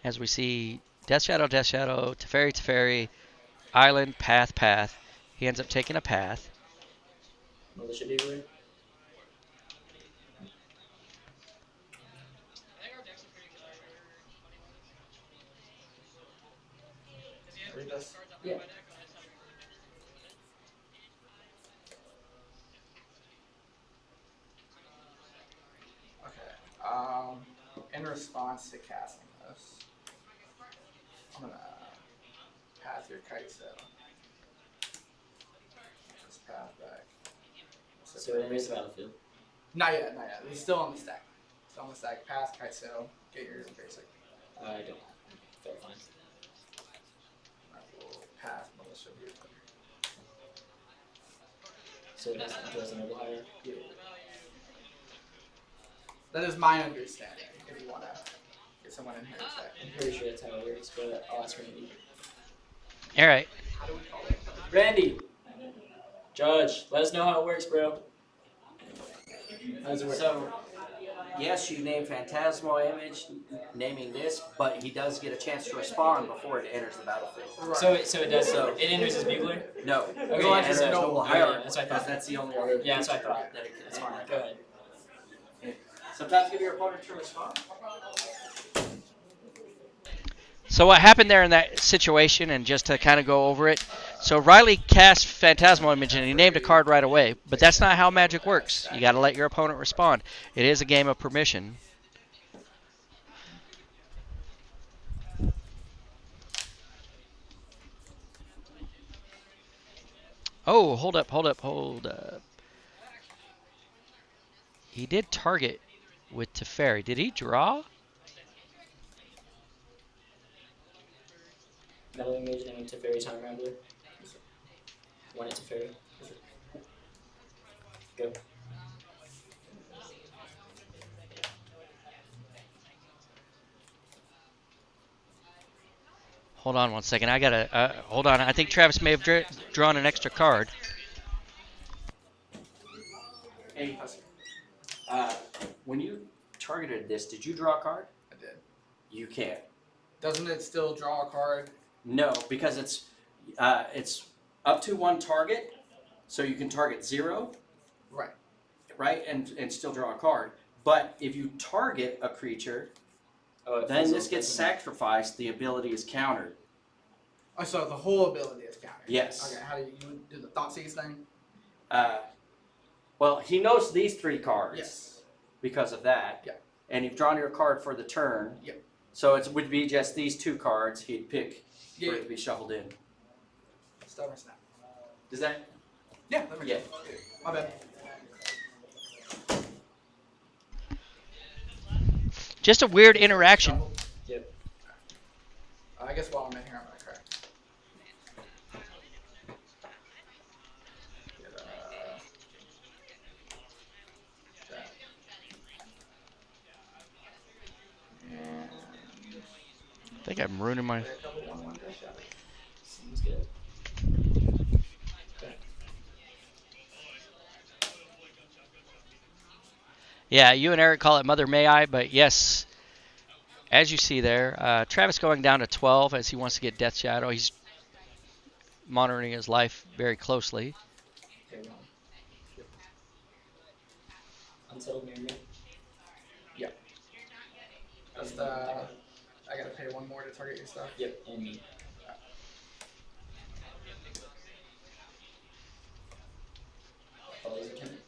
S1: As we see Death Shadow, Teferi, Island, Path. He ends up taking a path.
S3: Militia Bugler.
S2: Read this.
S3: Yeah.
S6: Okay. In response to casting this, I'm gonna path your Kite Cell. Just path back.
S3: So it enters the battlefield.
S6: Not yet. He's still on the stack. Still on the stack. Pass Kite Cell. Get your basic.
S3: I don't. Fair fine.
S6: I will pass Militia Bugler.
S3: So it does a noble higher.
S6: Yeah. That is my understanding. If you wanna get someone in here to stack.
S3: I'm pretty sure that's how it works, but I'll ask Randy.
S1: All right.
S6: How do we call it?
S3: Randy! Judge, let us know how it works, bro. How does it work?
S7: So, yes, you name Phantasmal Image, naming this, but he does get a chance to respond before it enters the battlefield.
S3: So it does. So it enters as Bugler.
S7: No.
S3: Okay,
S7: It
S3: yeah,
S7: enters
S3: so-
S7: Noble
S3: yeah,
S7: Hierarchy,
S3: that's what I
S7: because
S3: thought.
S7: that's the only other
S3: Yeah, that's what I
S7: feature
S3: thought.
S7: that it can
S3: That's fine. Go ahead.
S7: Sometimes give your opponent to respond.
S1: So what happened there in that situation, and just to kind of go over it, so Riley cast Phantasmal Image and he named a card right away, but that's not how Magic works. You got to let your opponent respond. It is a game of permission. Oh, hold up, hold up, hold up. He did target with Teferi. Did he draw?
S3: Meddling Mage naming Teferi Time Rambler. One it Teferi. Go.
S1: Hold on one second. I gotta hold on. I think Travis may have drawn an extra card.
S7: Hey, when you targeted this, did you draw a card?
S6: I did.
S7: You can't.
S6: Doesn't it still draw a card?
S7: No, because it's up to one target, so you can target 0,
S6: Right.
S7: right, and still draw a card. But if you target a creature, then this gets sacrificed. The ability is countered.
S6: Oh, so the whole ability is countered.
S7: Yes.
S6: Okay. How do you do the Thoughtseize thing?
S7: Well, he knows these 3 cards.
S6: Yes.
S7: Because of that.
S6: Yeah.
S7: And you've drawn your card for the turn.
S6: Yep.
S7: So it would be just these 2 cards he'd pick for
S6: Yeah.
S7: it to be shuffled in.
S6: Stubborn snap.
S7: Does that?
S6: Yeah. That makes
S7: Yeah.
S6: sense. My bad.
S1: Just a weird interaction.
S3: Yep.
S6: I guess while I'm in here, I'm gonna crack. Get, that. And
S1: I think I'm ruining my.
S6: a couple 1/1 dash out.
S3: Seems good.
S1: Yeah, you and Eric call it Mother May I, but yes, as you see there, Travis going down to 12 as he wants to get Death Shadow. He's monitoring his life very closely.
S3: Okay, wrong. Until near me.
S6: That's the. I gotta pay 1 more to target your stuff.
S3: Yep, and me. Follows Lieutenant.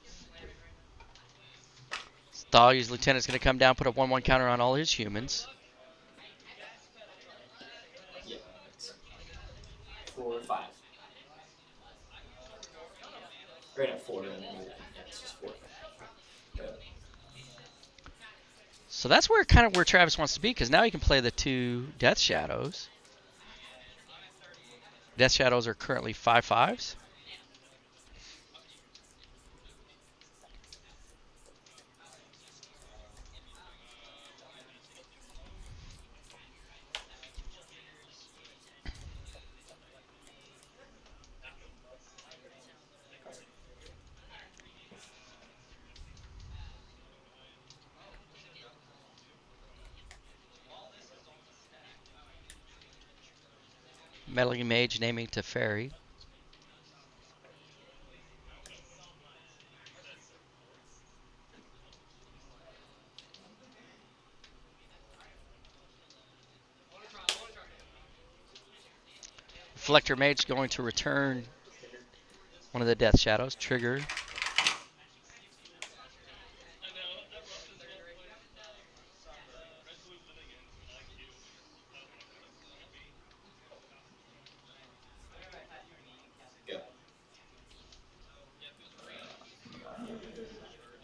S1: Thalia's Lieutenant's going to come down, put a 1/1 counter on all his humans.
S3: Yep. 4, 5. Right at 4, and then yeah, it's just 4. Go.
S1: So that's where kind of where Travis wants to be, because now he can play the 2 Death Shadows. Death Shadows are currently 5/5s. Meddling Mage naming Teferi. Reflector Mage going to return one of the Death Shadows. Trigger.
S3: Go.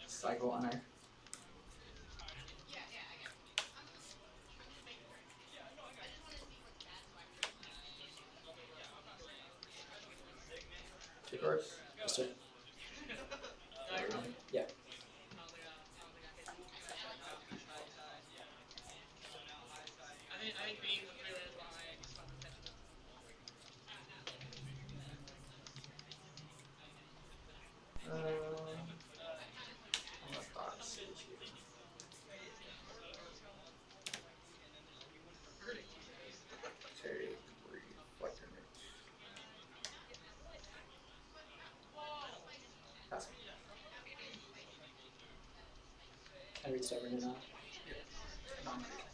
S6: Cycle honor. Two cards.
S3: Yes, sir. Yeah.
S6: I'm gonna Thoughtseize you. Take Reflector Mage. Pass me.
S3: Can I read Stubborn or not?
S6: Non-creature.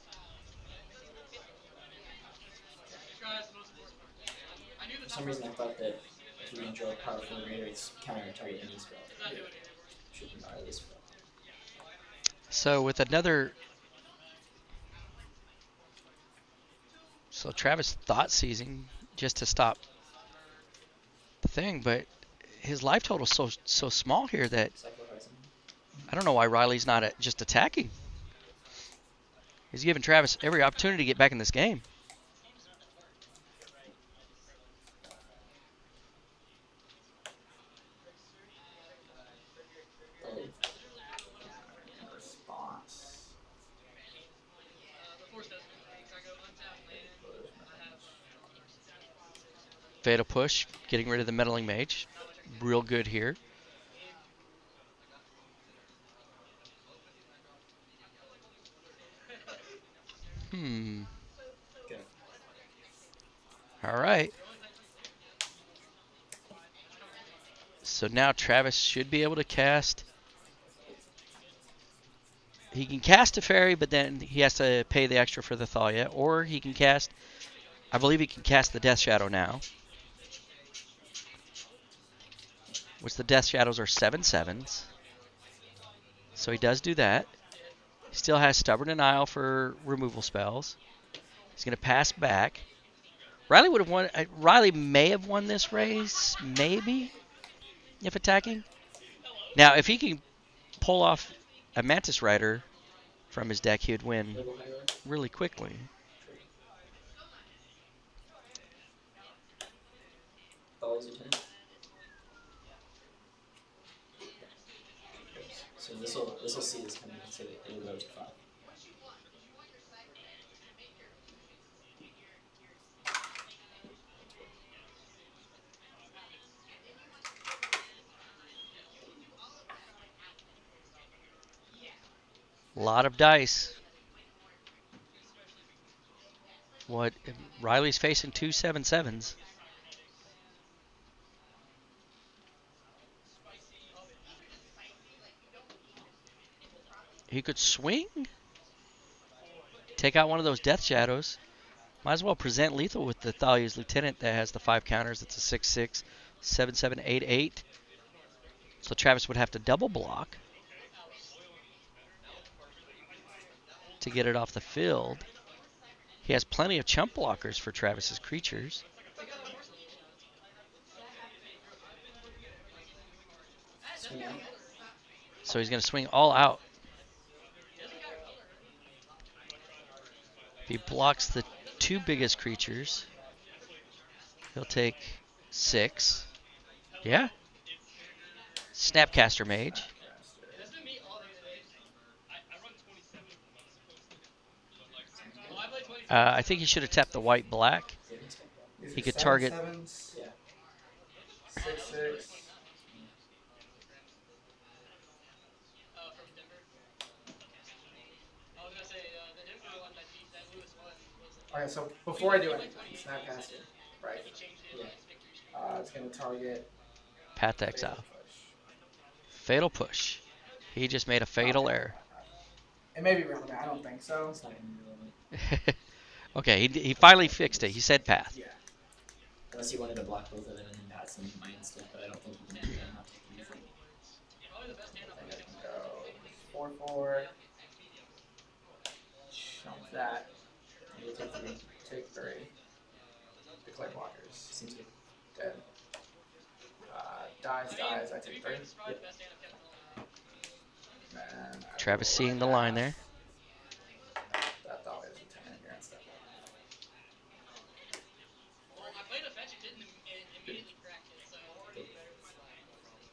S3: some reason I thought that if you're going to draw a powerful greater, it's counter target any spell. Should be not this spell.
S1: So with another, so Travis thought seizing just to stop the thing, but his life total is so small here that I don't know why Riley's not just attacking. He's giving Travis every opportunity to get back in this game.
S6: Response.
S1: Fatal push, getting rid of the meddling mage. Real good here.
S3: Okay.
S1: All right. So now Travis should be able to cast. He can cast a fairy, but then he has to pay the extra for the Thalia. Or he can cast, I believe he can cast the Death Shadow now. Which the Death Shadows are 7/7s. So he does do that. He still has Stubborn Denial for removal spells. He's going to pass back. Riley would have won. Riley may have won this race, maybe, if attacking. Now, if he can pull off a Mantis Rider from his deck, he would win really quickly.
S3: So this will see this coming, so it'll go to 5.
S1: A lot of dice. What? Riley's facing 2 7/7s. He could swing. Take out one of those Death Shadows. Might as well present lethal with the Thalia's Lieutenant that has the 5 counters. It's a 6/6, 7/7, 8/8. So Travis would have to double block to get it off the field. He has plenty of chump blockers for Travis's creatures. So he's going to swing all out. If he blocks the 2 biggest creatures, he'll take 6. Yeah. Snapcaster Mage. I think he should have tapped the white-black. He could target.
S6: 7/7s. Yeah. 6/6. Okay, so before I do anything, Snapcaster, right? Yeah. It's gonna target.
S1: Path to Exile. Fatal push. He just made a fatal error.
S6: It may be relevant. I don't think so.
S3: It's not going to be relevant.
S1: Okay, he finally fixed it. He said path.
S6: Yeah.
S3: Unless you wanted to block both of them and then pass them to my instant, but I don't think you can do that. I'm not taking anything.
S6: I think I can go 4/4. Chump that.
S3: You'll take 3.
S6: Take 3. Declare blockers.
S3: Seems good.
S6: Dead. Dies. I take 3. Yep. Man,
S1: Travis seeing the line there.
S6: That dog is a 10 here instead.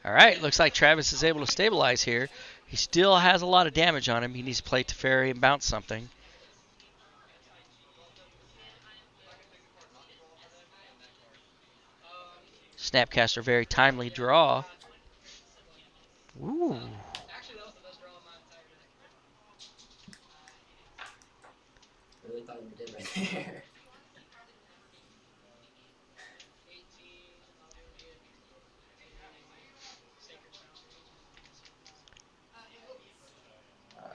S1: All right, looks like Travis is able to stabilize here. He still has a lot of damage on him. He needs to play Teferi and bounce something. Snapcaster, very timely draw. Ooh.
S3: Really thought you did right there.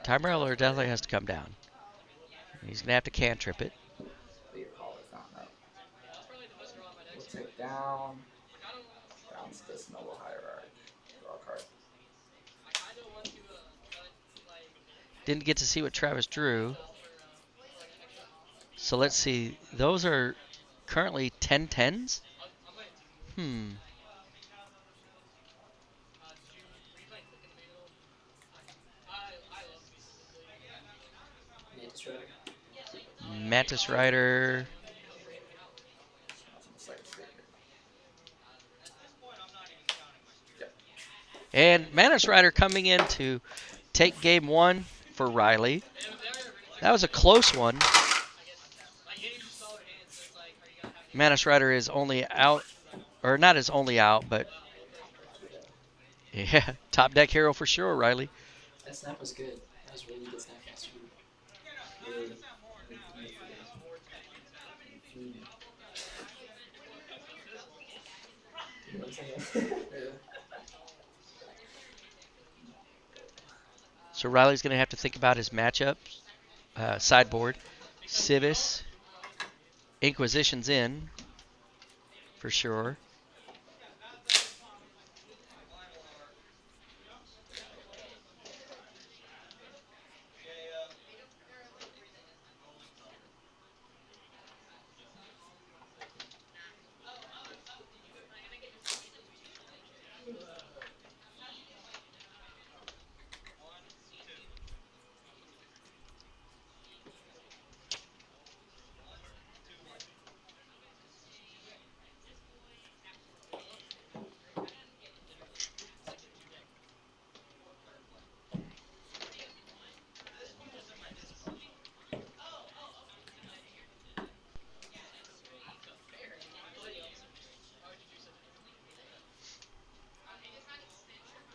S1: Time Rattler definitely has to come down. He's going to have to cantrip it.
S6: Leave call is not no. We'll take down. down. Down to this noble hierarchy. Draw a card.
S1: Didn't get to see what Travis drew. So let's see. Those are currently 10-10s?
S3: Mantis Rider.
S1: Mantis Rider.
S6: That's on the second stage here.
S1: And Mantis Rider coming in to take game one for Riley. That was a close one. Mantis Rider is only out, or not is only out, but yeah, top deck hero for sure, Riley.
S3: That snap was good. That was really good snap yesterday. Really.
S1: So Riley's going to have to think about his matchups. Sideboard. Civis. Inquisition's in, for sure.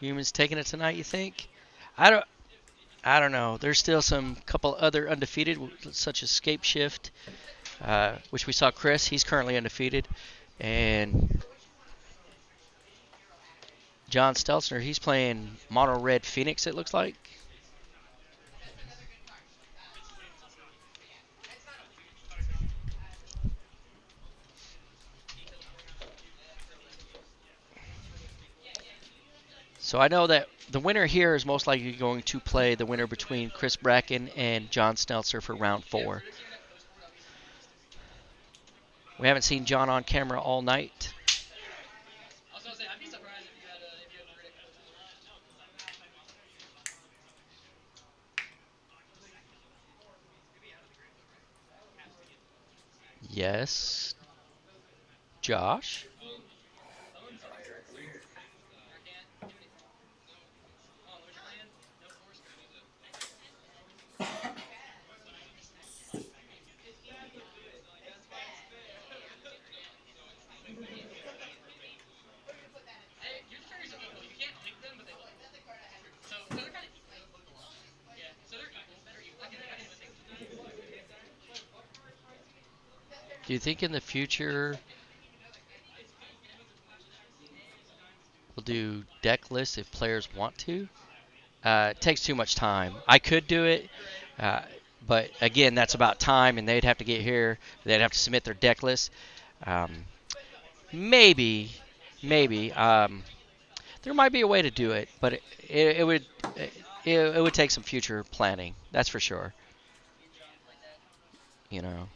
S1: Humans taking it tonight, you think? I don't know. There's still some couple other undefeated, such as Scape Shift, which we saw Chris. He's currently undefeated, and John Stelzner. He's playing Mono Red Phoenix. It looks like. So I know that the winner here is most likely going to play the winner between Chris Bracken and John Stelzer for round 4. We haven't seen John on camera all night. Yes. Josh? Do you think in the future we'll do deck lists if players want to? It takes too much time. I could do it, but again, that's about time, and they'd have to get here. They'd have to submit their deck list. Maybe. There might be a way to do it, but it would take some future planning. That's for sure. You know.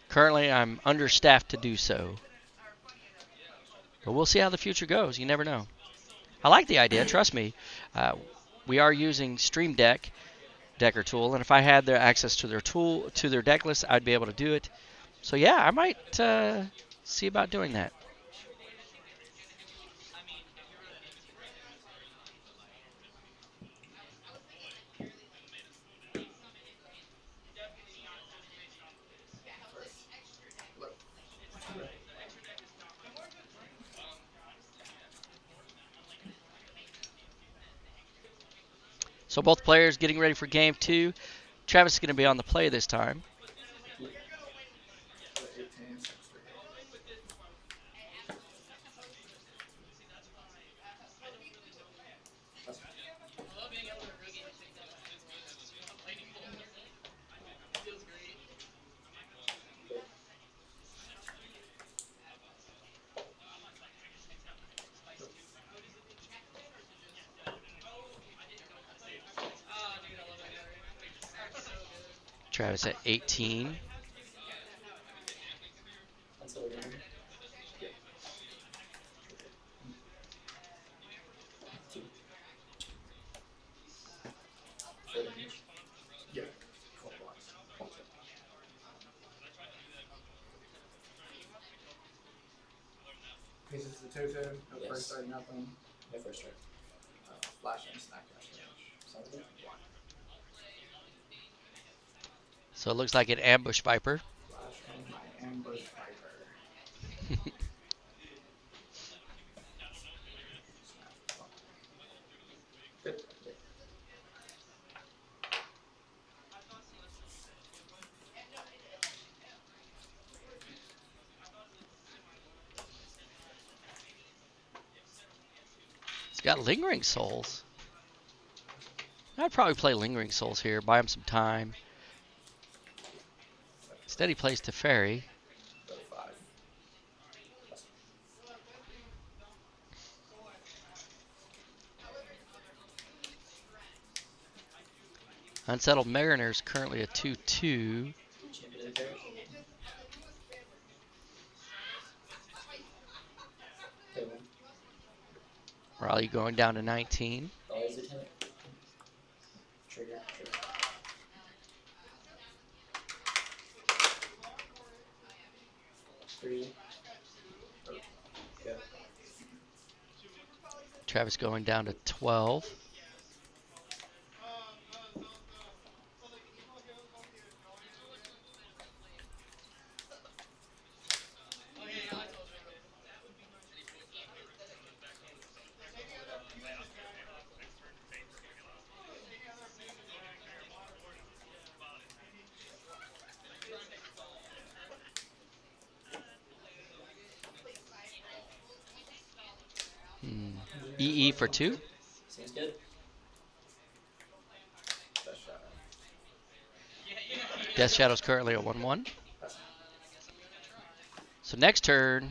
S1: Currently, I'm understaffed to do so. But we'll see how the future goes. You never know. I like the idea. Trust me. We are using Stream Deck, Decker tool, and if I had their access to their tool, to their deck list, I'd be able to do it. So yeah, I might see about doing that. So both players getting ready for game 2. Travis is going to be on the play this time. Travis at 18.
S3: That's what we're doing. Two. Four damage.
S6: Yeah. 12 blocks. This is the totem. No
S3: Yes.
S6: first strike, nothing.
S3: No first strike.
S6: Flash and snack dash damage.
S3: Sounds good.
S1: So it looks like an ambush viper.
S6: Flash and my ambush viper. Good.
S1: It's got Lingering Souls. I'd probably play Lingering Souls here, buy him some time. Instead he plays Teferi.
S6: Go 5.
S1: Unsettled Mariner's currently a 2-2.
S3: Champion of the parish. Play one.
S1: Raleigh going down to 19.
S3: Always lieutenant. Trigger. Three. Go.
S1: Travis going down to 12. EE for 2.
S3: Seems good.
S6: Best shot.
S1: Death Shadow's currently at 1-1. So next turn,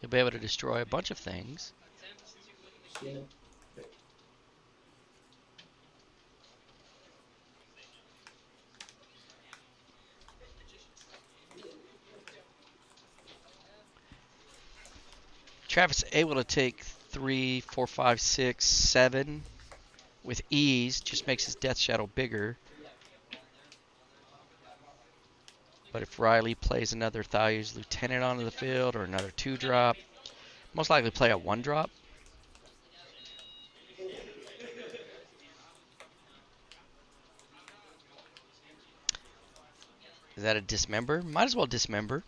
S1: you'll be able to destroy a bunch of things.
S3: Yeah.
S1: Travis able to take 3, 4, 5, 6, 7 with ease. Just makes his Death Shadow bigger. But if Riley plays another Thalia's Lieutenant onto the field or another 2-drop, most likely play a 1-drop. Is that a dismember? Might as well dismember.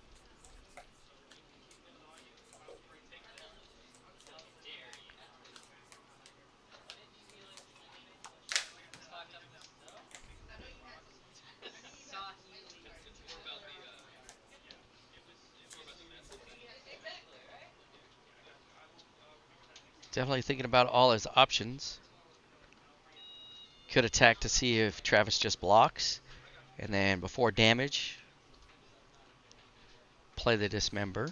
S1: Definitely thinking about all his options. Could attack to see if Travis just blocks. And then before damage, play the dismember.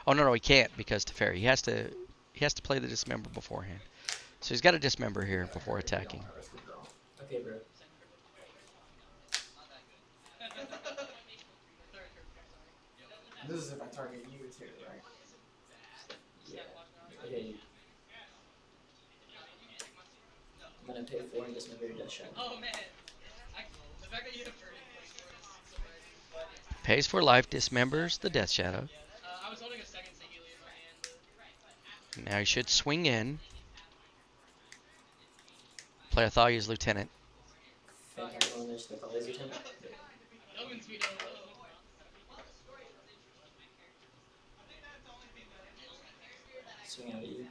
S1: Oh no, he can't because Teferi. He has to play the dismember beforehand. So he's got to dismember here before attacking.
S3: Okay, bro.
S6: This is if I target you too, right?
S3: Yeah. Okay. I'm gonna pay 4 and dismember your Death Shadow.
S2: Oh man, the fact that you have
S1: Pays for life, dismembers the Death Shadow.
S2: I was holding a second Sahili in my hand.
S1: Now he should swing in. Play Athalia's Lieutenant.
S3: Phantom on this, the Thalia's Lieutenant.
S2: Elvin's Vito.
S3: Swing out at you.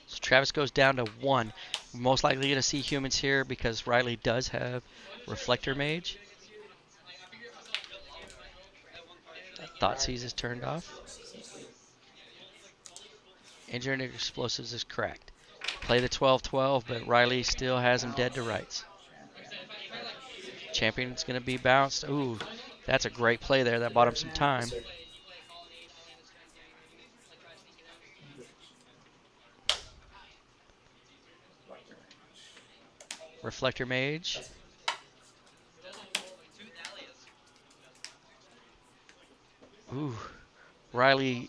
S1: So Travis goes down to 1. We're most likely going to see humans here because Riley does have Reflector Mage. Thoughtseize is turned off. Engineering Explosives is cracked. Play the 12-12, but Riley still has him dead to rights. Champion's going to be bounced. Ooh, that's a great play there. That bought him some time. Reflector Mage. Ooh, Riley,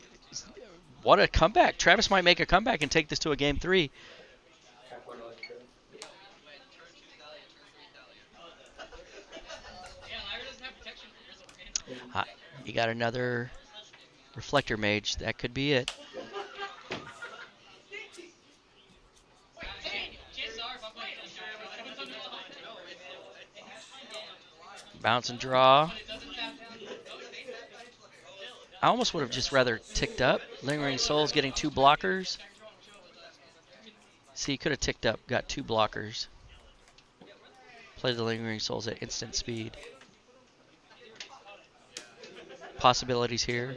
S1: what a comeback. Travis might make a comeback and take this to a game 3. You got another Reflector Mage. That could be it. Bounce and draw. I almost would have just rather ticked up. Lingering Souls getting 2 blockers. See, he could have ticked up, got 2 blockers. Play the Lingering Souls at instant speed. Possibilities here.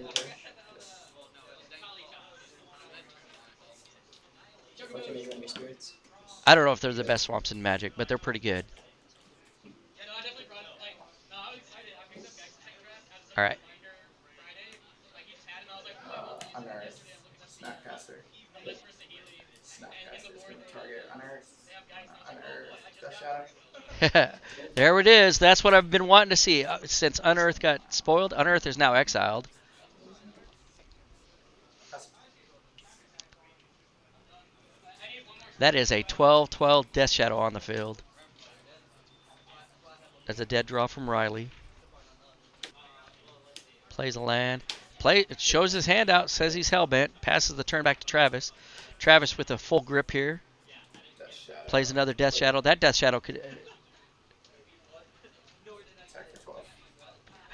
S1: I don't know if they're the best swamps in Magic, but they're pretty good. All right.
S6: Unearth. Snapcaster. Snapcaster's gonna target Unearth. Unearth. Death Shadow.
S1: There it is. That's what I've been wanting to see. Since Unearth got spoiled, Unearth is now exiled. That is a 12-12 Death Shadow on the field. That's a dead draw from Riley. Plays a land. It shows his hand out, says he's hellbent. Passes the turn back to Travis. Travis with a full grip here. Plays another Death Shadow. That Death Shadow could...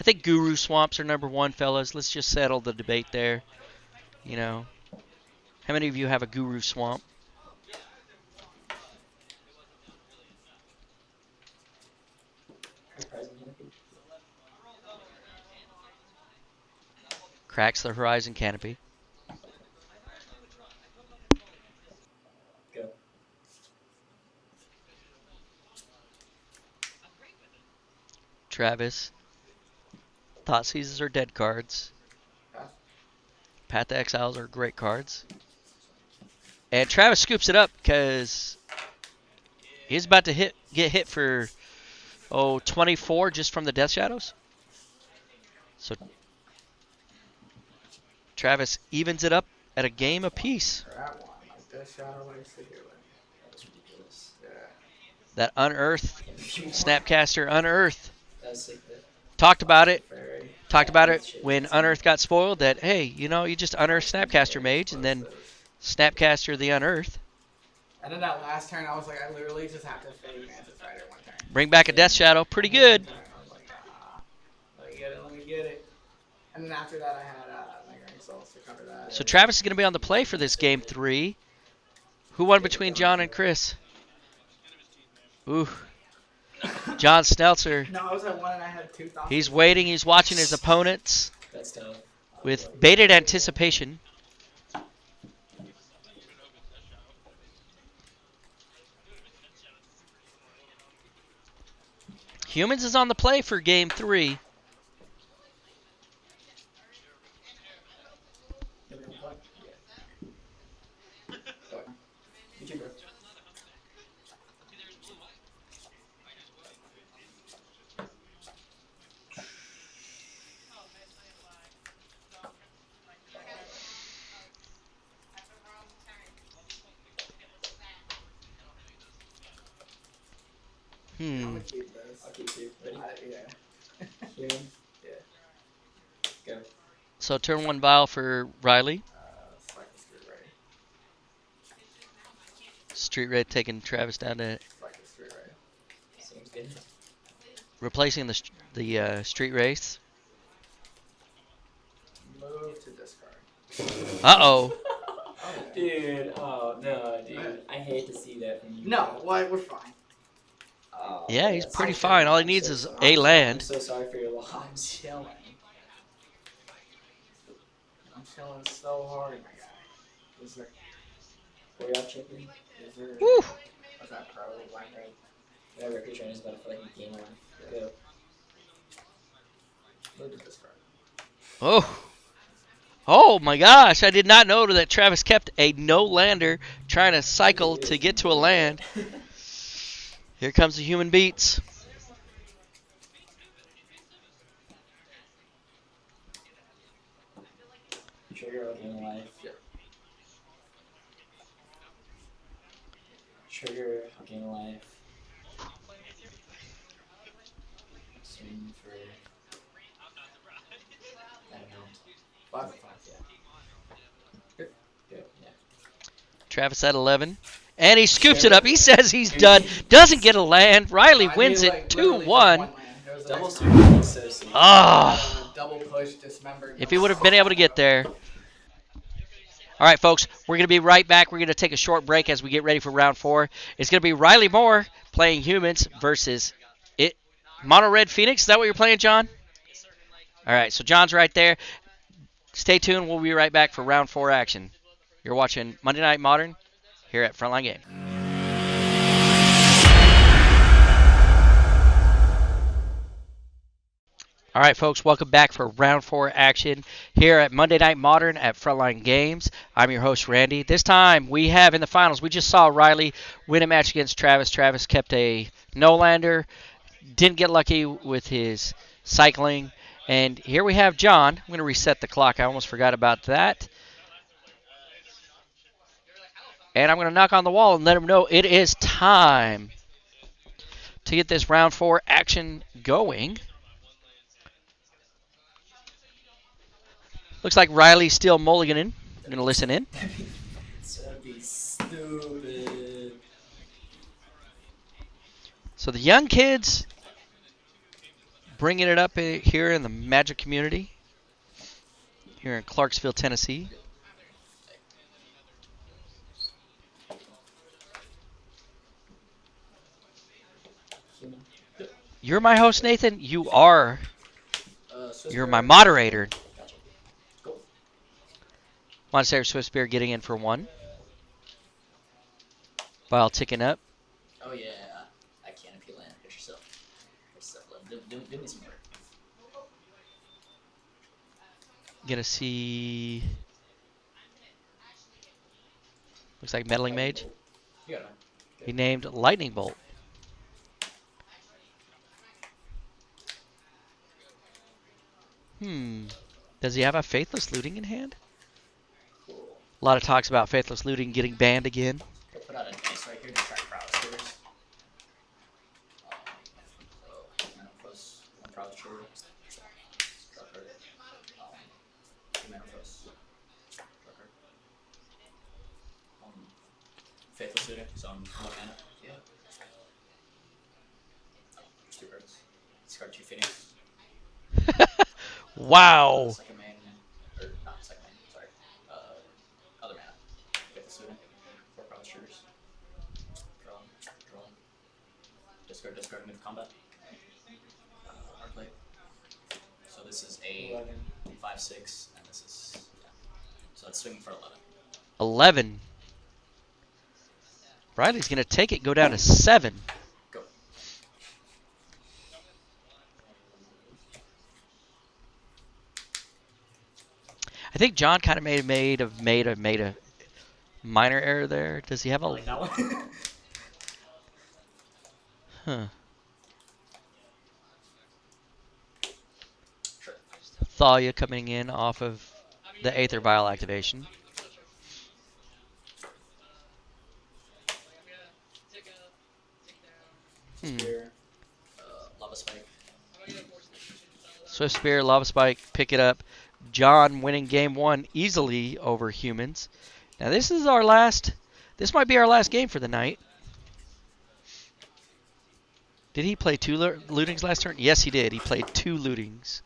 S1: I think Guru Swamps are number 1, fellas. Let's just settle the debate there. You know. How many of you have a Guru Swamp? Cracks the Horizon Canopy.
S3: Go.
S1: Travis. Thought Seizes are dead cards. Path to Exiles are great cards. And Travis scoops it up because he's about to get hit for 24 just from the Death Shadows. So Travis evens it up at a game apiece.
S6: That one. Like Death Shadow likes to heal it.
S3: That's ridiculous.
S6: Yeah.
S1: That Unearth, Snapcaster Unearth.
S3: That's sick.
S1: Talked about it.
S6: Very.
S1: Talked about it when Unearth got spoiled that, hey, you know, you just Unearth Snapcaster Mage and then Snapcaster the Unearth.
S6: And then that last turn, I was like, I literally just have to fade Mantis Rider one turn.
S1: Bring back a Death Shadow. Pretty good.
S6: I was like, let me get it, let me get it. And then after that, I had Lingering Souls to cover that.
S1: So Travis is going to be on the play for this game 3. Who won between John and Chris? Ooh. John Stelzer.
S6: No, I was at 1 and I had 2,000.
S1: He's waiting. He's watching his opponents
S3: That's tough.
S1: with bated anticipation. Humans is on the play for game 3.
S6: I'm gonna keep this.
S3: I'll keep you. Ready?
S6: Yeah.
S3: Human.
S6: Yeah.
S3: Go.
S1: So turn 1 vial for Riley.
S6: Select the Street Ray.
S1: Street Red taking Travis down to
S6: Select the Street Ray.
S3: Seems good.
S1: replacing the Street Race.
S6: Move to discard.
S1: Uh-oh.
S3: Dude, oh no, dude. I hate to see that from you.
S6: No, what? We're fine.
S3: Oh,
S1: Yeah, he's
S3: that's
S1: pretty
S3: so
S1: fine.
S3: sad.
S1: All he
S3: I'm
S1: needs
S3: so
S1: is
S3: sorry.
S1: a land.
S3: I'm so sorry for your
S6: I'm
S3: loss.
S6: chilling. I'm chilling so hard, my guy. Is there?
S3: Were you out chicken?
S6: Is there?
S1: Woo!
S6: What's that pro? Blank red.
S3: Whatever, creature is about to feel like a game on. Go.
S6: Move to discard.
S1: Oh. Oh my gosh, I did not know that Travis kept a no-lander trying to cycle to get to a land. Here comes the human beats.
S3: Trigger gain life. Trigger gain life. Swing for that amount. 5, yeah. Good, yeah.
S1: Travis at 11. And he scoops it up. He says he's done. Doesn't get a land. Riley wins it 2-1.
S3: Double super so sweet.
S1: Ah.
S6: Double push, dismember.
S1: If he would have been able to get there. All right, folks, we're going to be right back. We're going to take a short break as we get ready for round 4. It's going to be Riley Moore playing Humans versus Mono Red Phoenix. Is that what you're playing, John? All right, so John's right there. Stay tuned. We'll be right back for round 4 action. You're watching Monday Night Modern here at Frontline Game. All right, folks, welcome back for round 4 action here at Monday Night Modern at Frontline Games. I'm your host, Randy. This time we have in the finals, we just saw Riley win a match against Travis. Travis kept a no-lander, didn't get lucky with his cycling. And here we have John. I'm going to reset the clock. I almost forgot about that. And I'm going to knock on the wall and let him know it is time to get this round 4 action going. Looks like Riley's still mulliganing. I'm going to listen in.
S3: That'd be stupid.
S1: So the young kids bringing it up here in the Magic community here in Clarksville, Tennessee. You're my host, Nathan. You are. You're my moderator. Montessori Swiss Beer getting in for 1. Bile ticking up.
S3: Oh yeah, I can't if you land. Hit yourself. Do me some work.
S1: Gonna see. Looks like Meddling Mage.
S3: You got it.
S1: He named Lightning Bolt. Does he have a Faithless Looting in hand? A lot of talks about Faithless Looting getting banned again.
S3: Put out a dice right here to track prowess triggers. Mana plus 1 prowess trigger. Draw card. 2 mana plus. Draw card. Faithless Looting, so I'm 1 mana. Yeah. Oh, 2 cards. Discard 2 Phoenix.
S1: Wow.
S3: Second main, or not second main, sorry. Other mana. Faithless Looting. 4 prowess triggers. Draw. Discard mid combat. Hard play. So this is a 5/6, and this is So it's swinging for 11.
S1: 11. Riley's gonna take it, go down to 7.
S3: Go.
S1: I think John kind of made a minor error there. Does he have a?
S3: Like that one.
S1: Huh.
S3: Sure.
S1: Thalia coming in off of the Aether Vial activation.
S3: Spear. Lava Spike.
S1: Swift Spear, Lava Spike, pick it up. John winning game 1 easily over Humans. Now this is our last. This might be our last game for the night. Did he play 2 lootings last turn? Yes, he did. He played 2 lootings.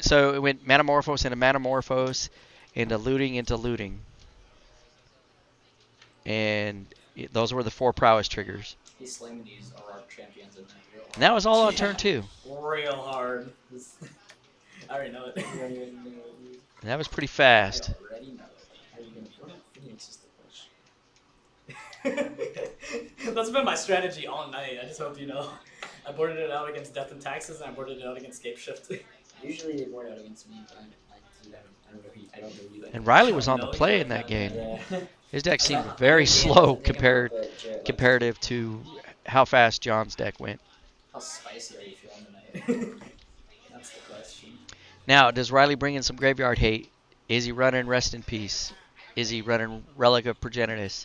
S1: So it went Manamorphose into Manamorphose, into looting. And those were the 4 prowess triggers.
S3: He's slaying these Aurora champions in there.
S1: And that was all on turn 2.
S3: Real hard. I already know it.
S1: And that was pretty fast.
S3: I already know it. Phoenix is the push. That's been my strategy all night. I just hope you know. I boarded it out against Death and Taxes, and I boarded it out against Scape Shift. Usually they board out against me, but I don't know either.
S1: And Riley was on the play in that game.
S3: Yeah.
S1: His deck seemed
S3: I
S1: very
S3: think
S1: slow
S3: I think I'm
S1: compared
S3: gonna put Jarrett Lexington.
S1: comparative to how fast John's deck went.
S6: How spicy are you feeling tonight? That's the question.
S1: Now, does Riley bring in some graveyard hate? Is he running Rest in Peace? Is he running Relic of Progenitus?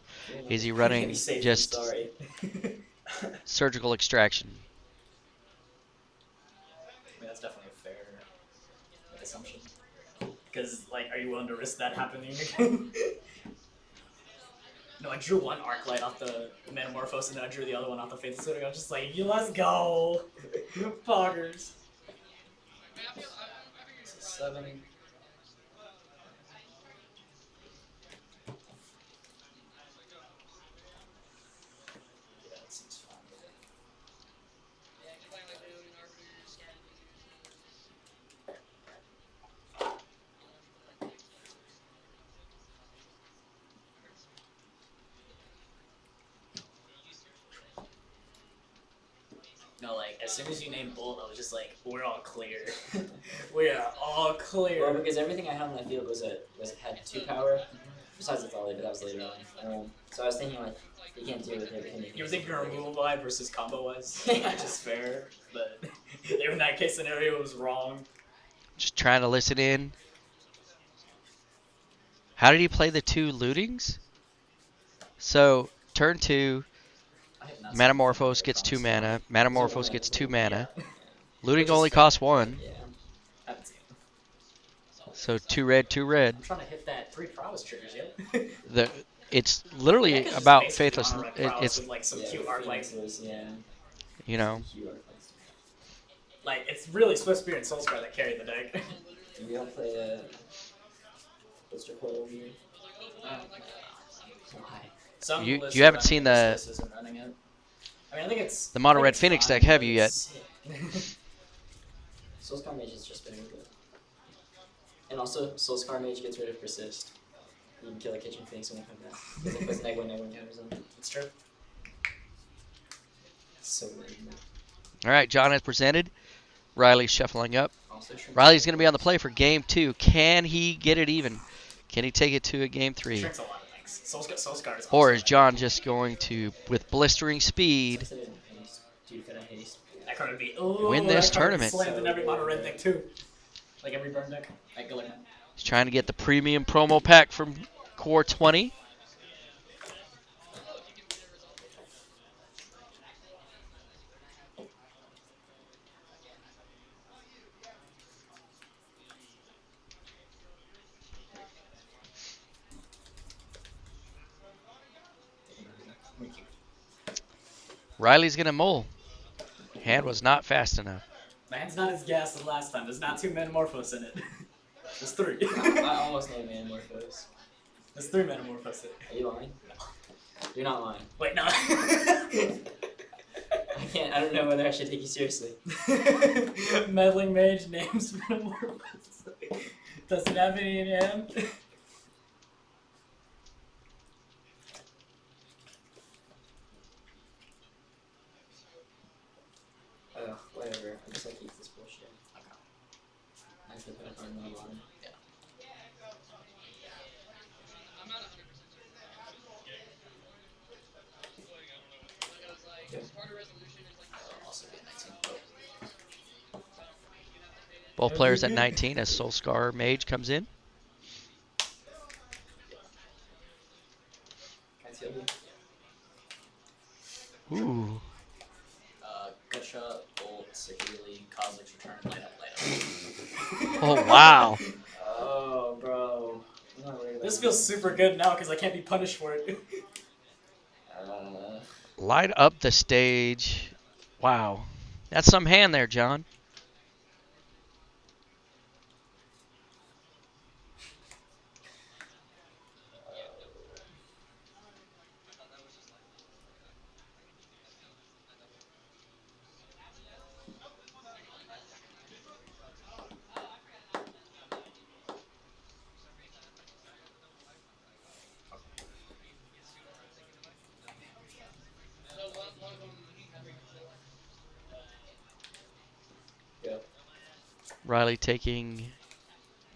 S1: Is he running
S3: Be safe than
S1: just
S3: sorry.
S1: Surgical Extraction?
S6: I mean, that's definitely a fair assumption. Because, like, are you willing to risk that happening again? No, I drew one Arclight off the Metamorphose, and then I drew the other one off the Faithful Suitor. I was just like, let's go! Poggers. This is 7. Yeah, that seems fine. No, like, as soon as you named Bolt, I was just like, we're all clear. We are all clear.
S3: Well, because everything I had on that field had 2 power. Besides the Thali, but that was later on. So I was thinking like, you can't do it with everything.
S6: You were thinking removal vibe versus combo wise,
S3: Yeah.
S6: which is fair, but in that case scenario, it was wrong.
S1: Just trying to listen in. How did he play the 2 lootings? So, turn 2,
S6: I have not
S1: Metamorphose
S6: seen
S1: gets 2
S6: promise.
S1: mana. Metamorphose gets 2 mana.
S6: Yeah.
S1: Looting
S6: Which is
S1: only
S6: fair.
S1: costs 1.
S3: Yeah.
S6: I haven't seen it.
S1: So 2 red, 2 red.
S6: I'm trying to hit that 3 prowess triggers yet.
S1: It's literally
S6: That is just
S1: about
S6: basically
S1: Faithless.
S6: mono-red prowess
S1: It's,
S6: with, like, some
S3: Yeah,
S6: cute
S3: with
S6: art, like,
S3: Phoenixes, yeah.
S1: you know,
S3: Cute art likes.
S6: like it's really Swift Spear and Soulscar that carry the deck.
S3: We don't play Blister Coil here. Why?
S6: Some
S1: You-
S6: lists
S1: you
S6: are
S1: haven't
S6: running
S1: seen
S6: it, this
S1: the-
S6: list isn't running it. I mean, I think it's
S1: the Mono
S6: I think
S1: Red
S6: it's
S1: Phoenix
S6: fine,
S1: deck, have
S6: but
S1: you yet?
S6: it's-
S3: Soulscar Mage is just very good. And also, Soulscar Mage gets rid of Persist. You can kill a Kitchen Phoenix when it comes back. Because it puts Negwa counters on it.
S6: It's true.
S3: It's so weird.
S1: all right, John has presented. Riley's shuffling up.
S3: Also, Shrinks
S1: Riley's going to be on the play for game 2. Can he get it even? Can he take it to a game 3?
S6: Shrinks a lot of things. Soulscar is
S1: Or
S6: awesome.
S1: is John just going to, with blistering speed,
S3: Instead of haste. Dude, could I haste?
S6: That card would be
S1: Win this
S6: that card would be
S1: tournament.
S6: slammed in every mono red deck too. Like every burn deck. Like go like that.
S1: he's trying to get the premium promo pack from Core 20? Riley's going to mull. Hand was not fast enough.
S6: Man's not as gas as last time. There's not 2 Metamorphose in it. There's 3.
S3: I almost named Metamorphose.
S6: There's 3 Metamorphose in it.
S3: Are you lying? You're not lying.
S6: Wait, no.
S3: I don't know whether I should take you seriously.
S6: Meddling Mage names Metamorphose. Doesn't have any in hand.
S3: Whatever. I guess I'll keep this bullshit. I should put a card on the bottom.
S6: Also be a 19.
S1: Both players at 19 as Soulscar Mage comes in.
S3: Can I tell you?
S1: Ooh.
S6: Gutshot, Bolt, Securely, Cosmic's Return, Light Up.
S1: Oh, wow.
S3: Oh, bro. I'm not worried about
S6: This
S3: that.
S6: feels super good now because I can't be punished for it.
S1: Light up the stage. Wow. That's some hand there, John. Riley taking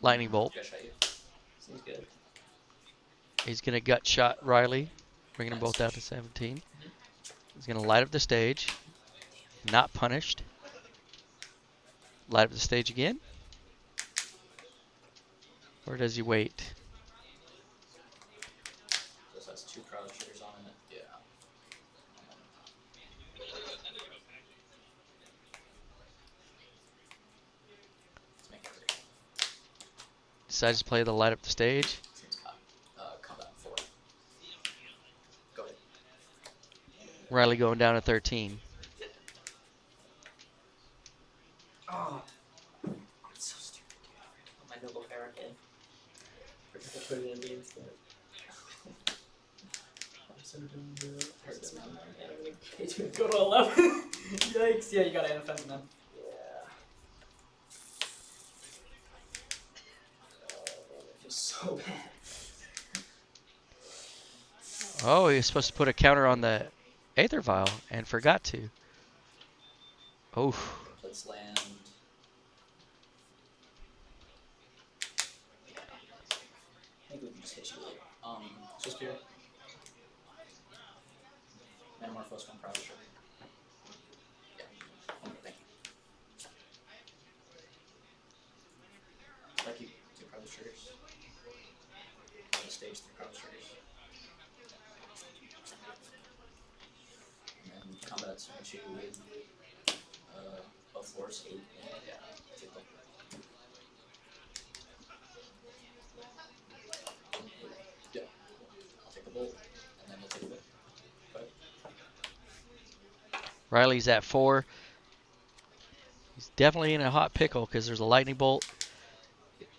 S1: Lightning Bolt.
S6: Gutshot you.
S3: Seems good.
S1: He's going to gut shot Riley, bringing them both down to 17. He's going to light up the stage. Not punished. Light up the stage again. Or does he wait?
S3: This has 2 crouchers on it. Yeah. Let's make it 3.
S1: Decides to play the light up the stage.
S3: Seems combat 4. Go ahead.
S1: Riley going down to 13.
S3: Oh. I'm so stupid, dude. My noble barricade.
S2: Put it in the instead. I'm so dumb,
S3: Hurts, man.
S2: Go to 11.
S3: Yikes. Yeah, you got an offense, man.
S2: Yeah. It feels so bad.
S1: Oh, he was supposed to put a counter on the Aether Vial and forgot to. Oh.
S3: Let's land. I think we can just hit you later. Swiss Spirit. Metamorphose 1 Prowler. Yeah. Okay, thank you. Like you, 2 Prowler triggers. On the stage, 3 Prowler triggers. And then combat switch you with a force 8. Yeah, take the yeah. I'll take the bolt, and then we'll take the bolt. Okay.
S1: Riley's at 4. He's definitely in a hot pickle because there's a lightning bolt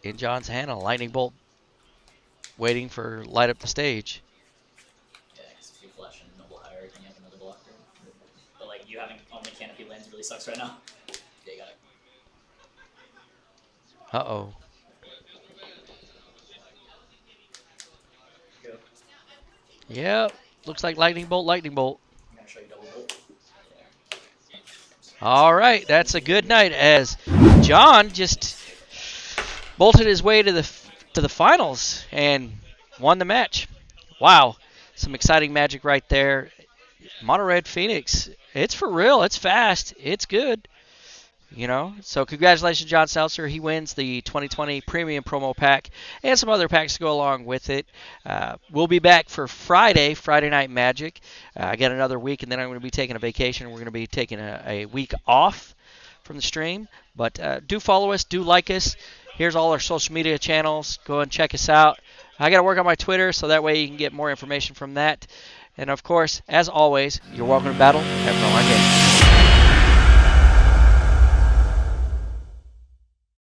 S1: in John's hand, a lightning bolt waiting for light up the stage.
S3: Yeah, because if you flash and Noble Hierarchy, you have another blocker. But like you having only canopy lands really sucks right now. Yeah, you got it.
S1: Uh-oh.
S3: Go.
S1: Yep. Looks like lightning bolt, lightning bolt.
S3: I'm gonna show you double bolt. Yeah.
S1: All right, that's a good night as John just bolted his way to the finals and won the match. Wow, some exciting magic right there. Mono Red Phoenix, it's for real. It's fast. It's good. You know, so congratulations, John Seltzer. He wins the 2020 Premium Promo Pack and some other packs to go along with it. We'll be back for Friday Night Magic. I got another week, and then I'm going to be taking a vacation. We're going to be taking a week off from the stream. But do follow us. Do like us. Here's all our social media channels. Go and check us out. I got to work on my Twitter, so that way you can get more information from that. And, of course, as always, you're welcome to battle at Frontline Games.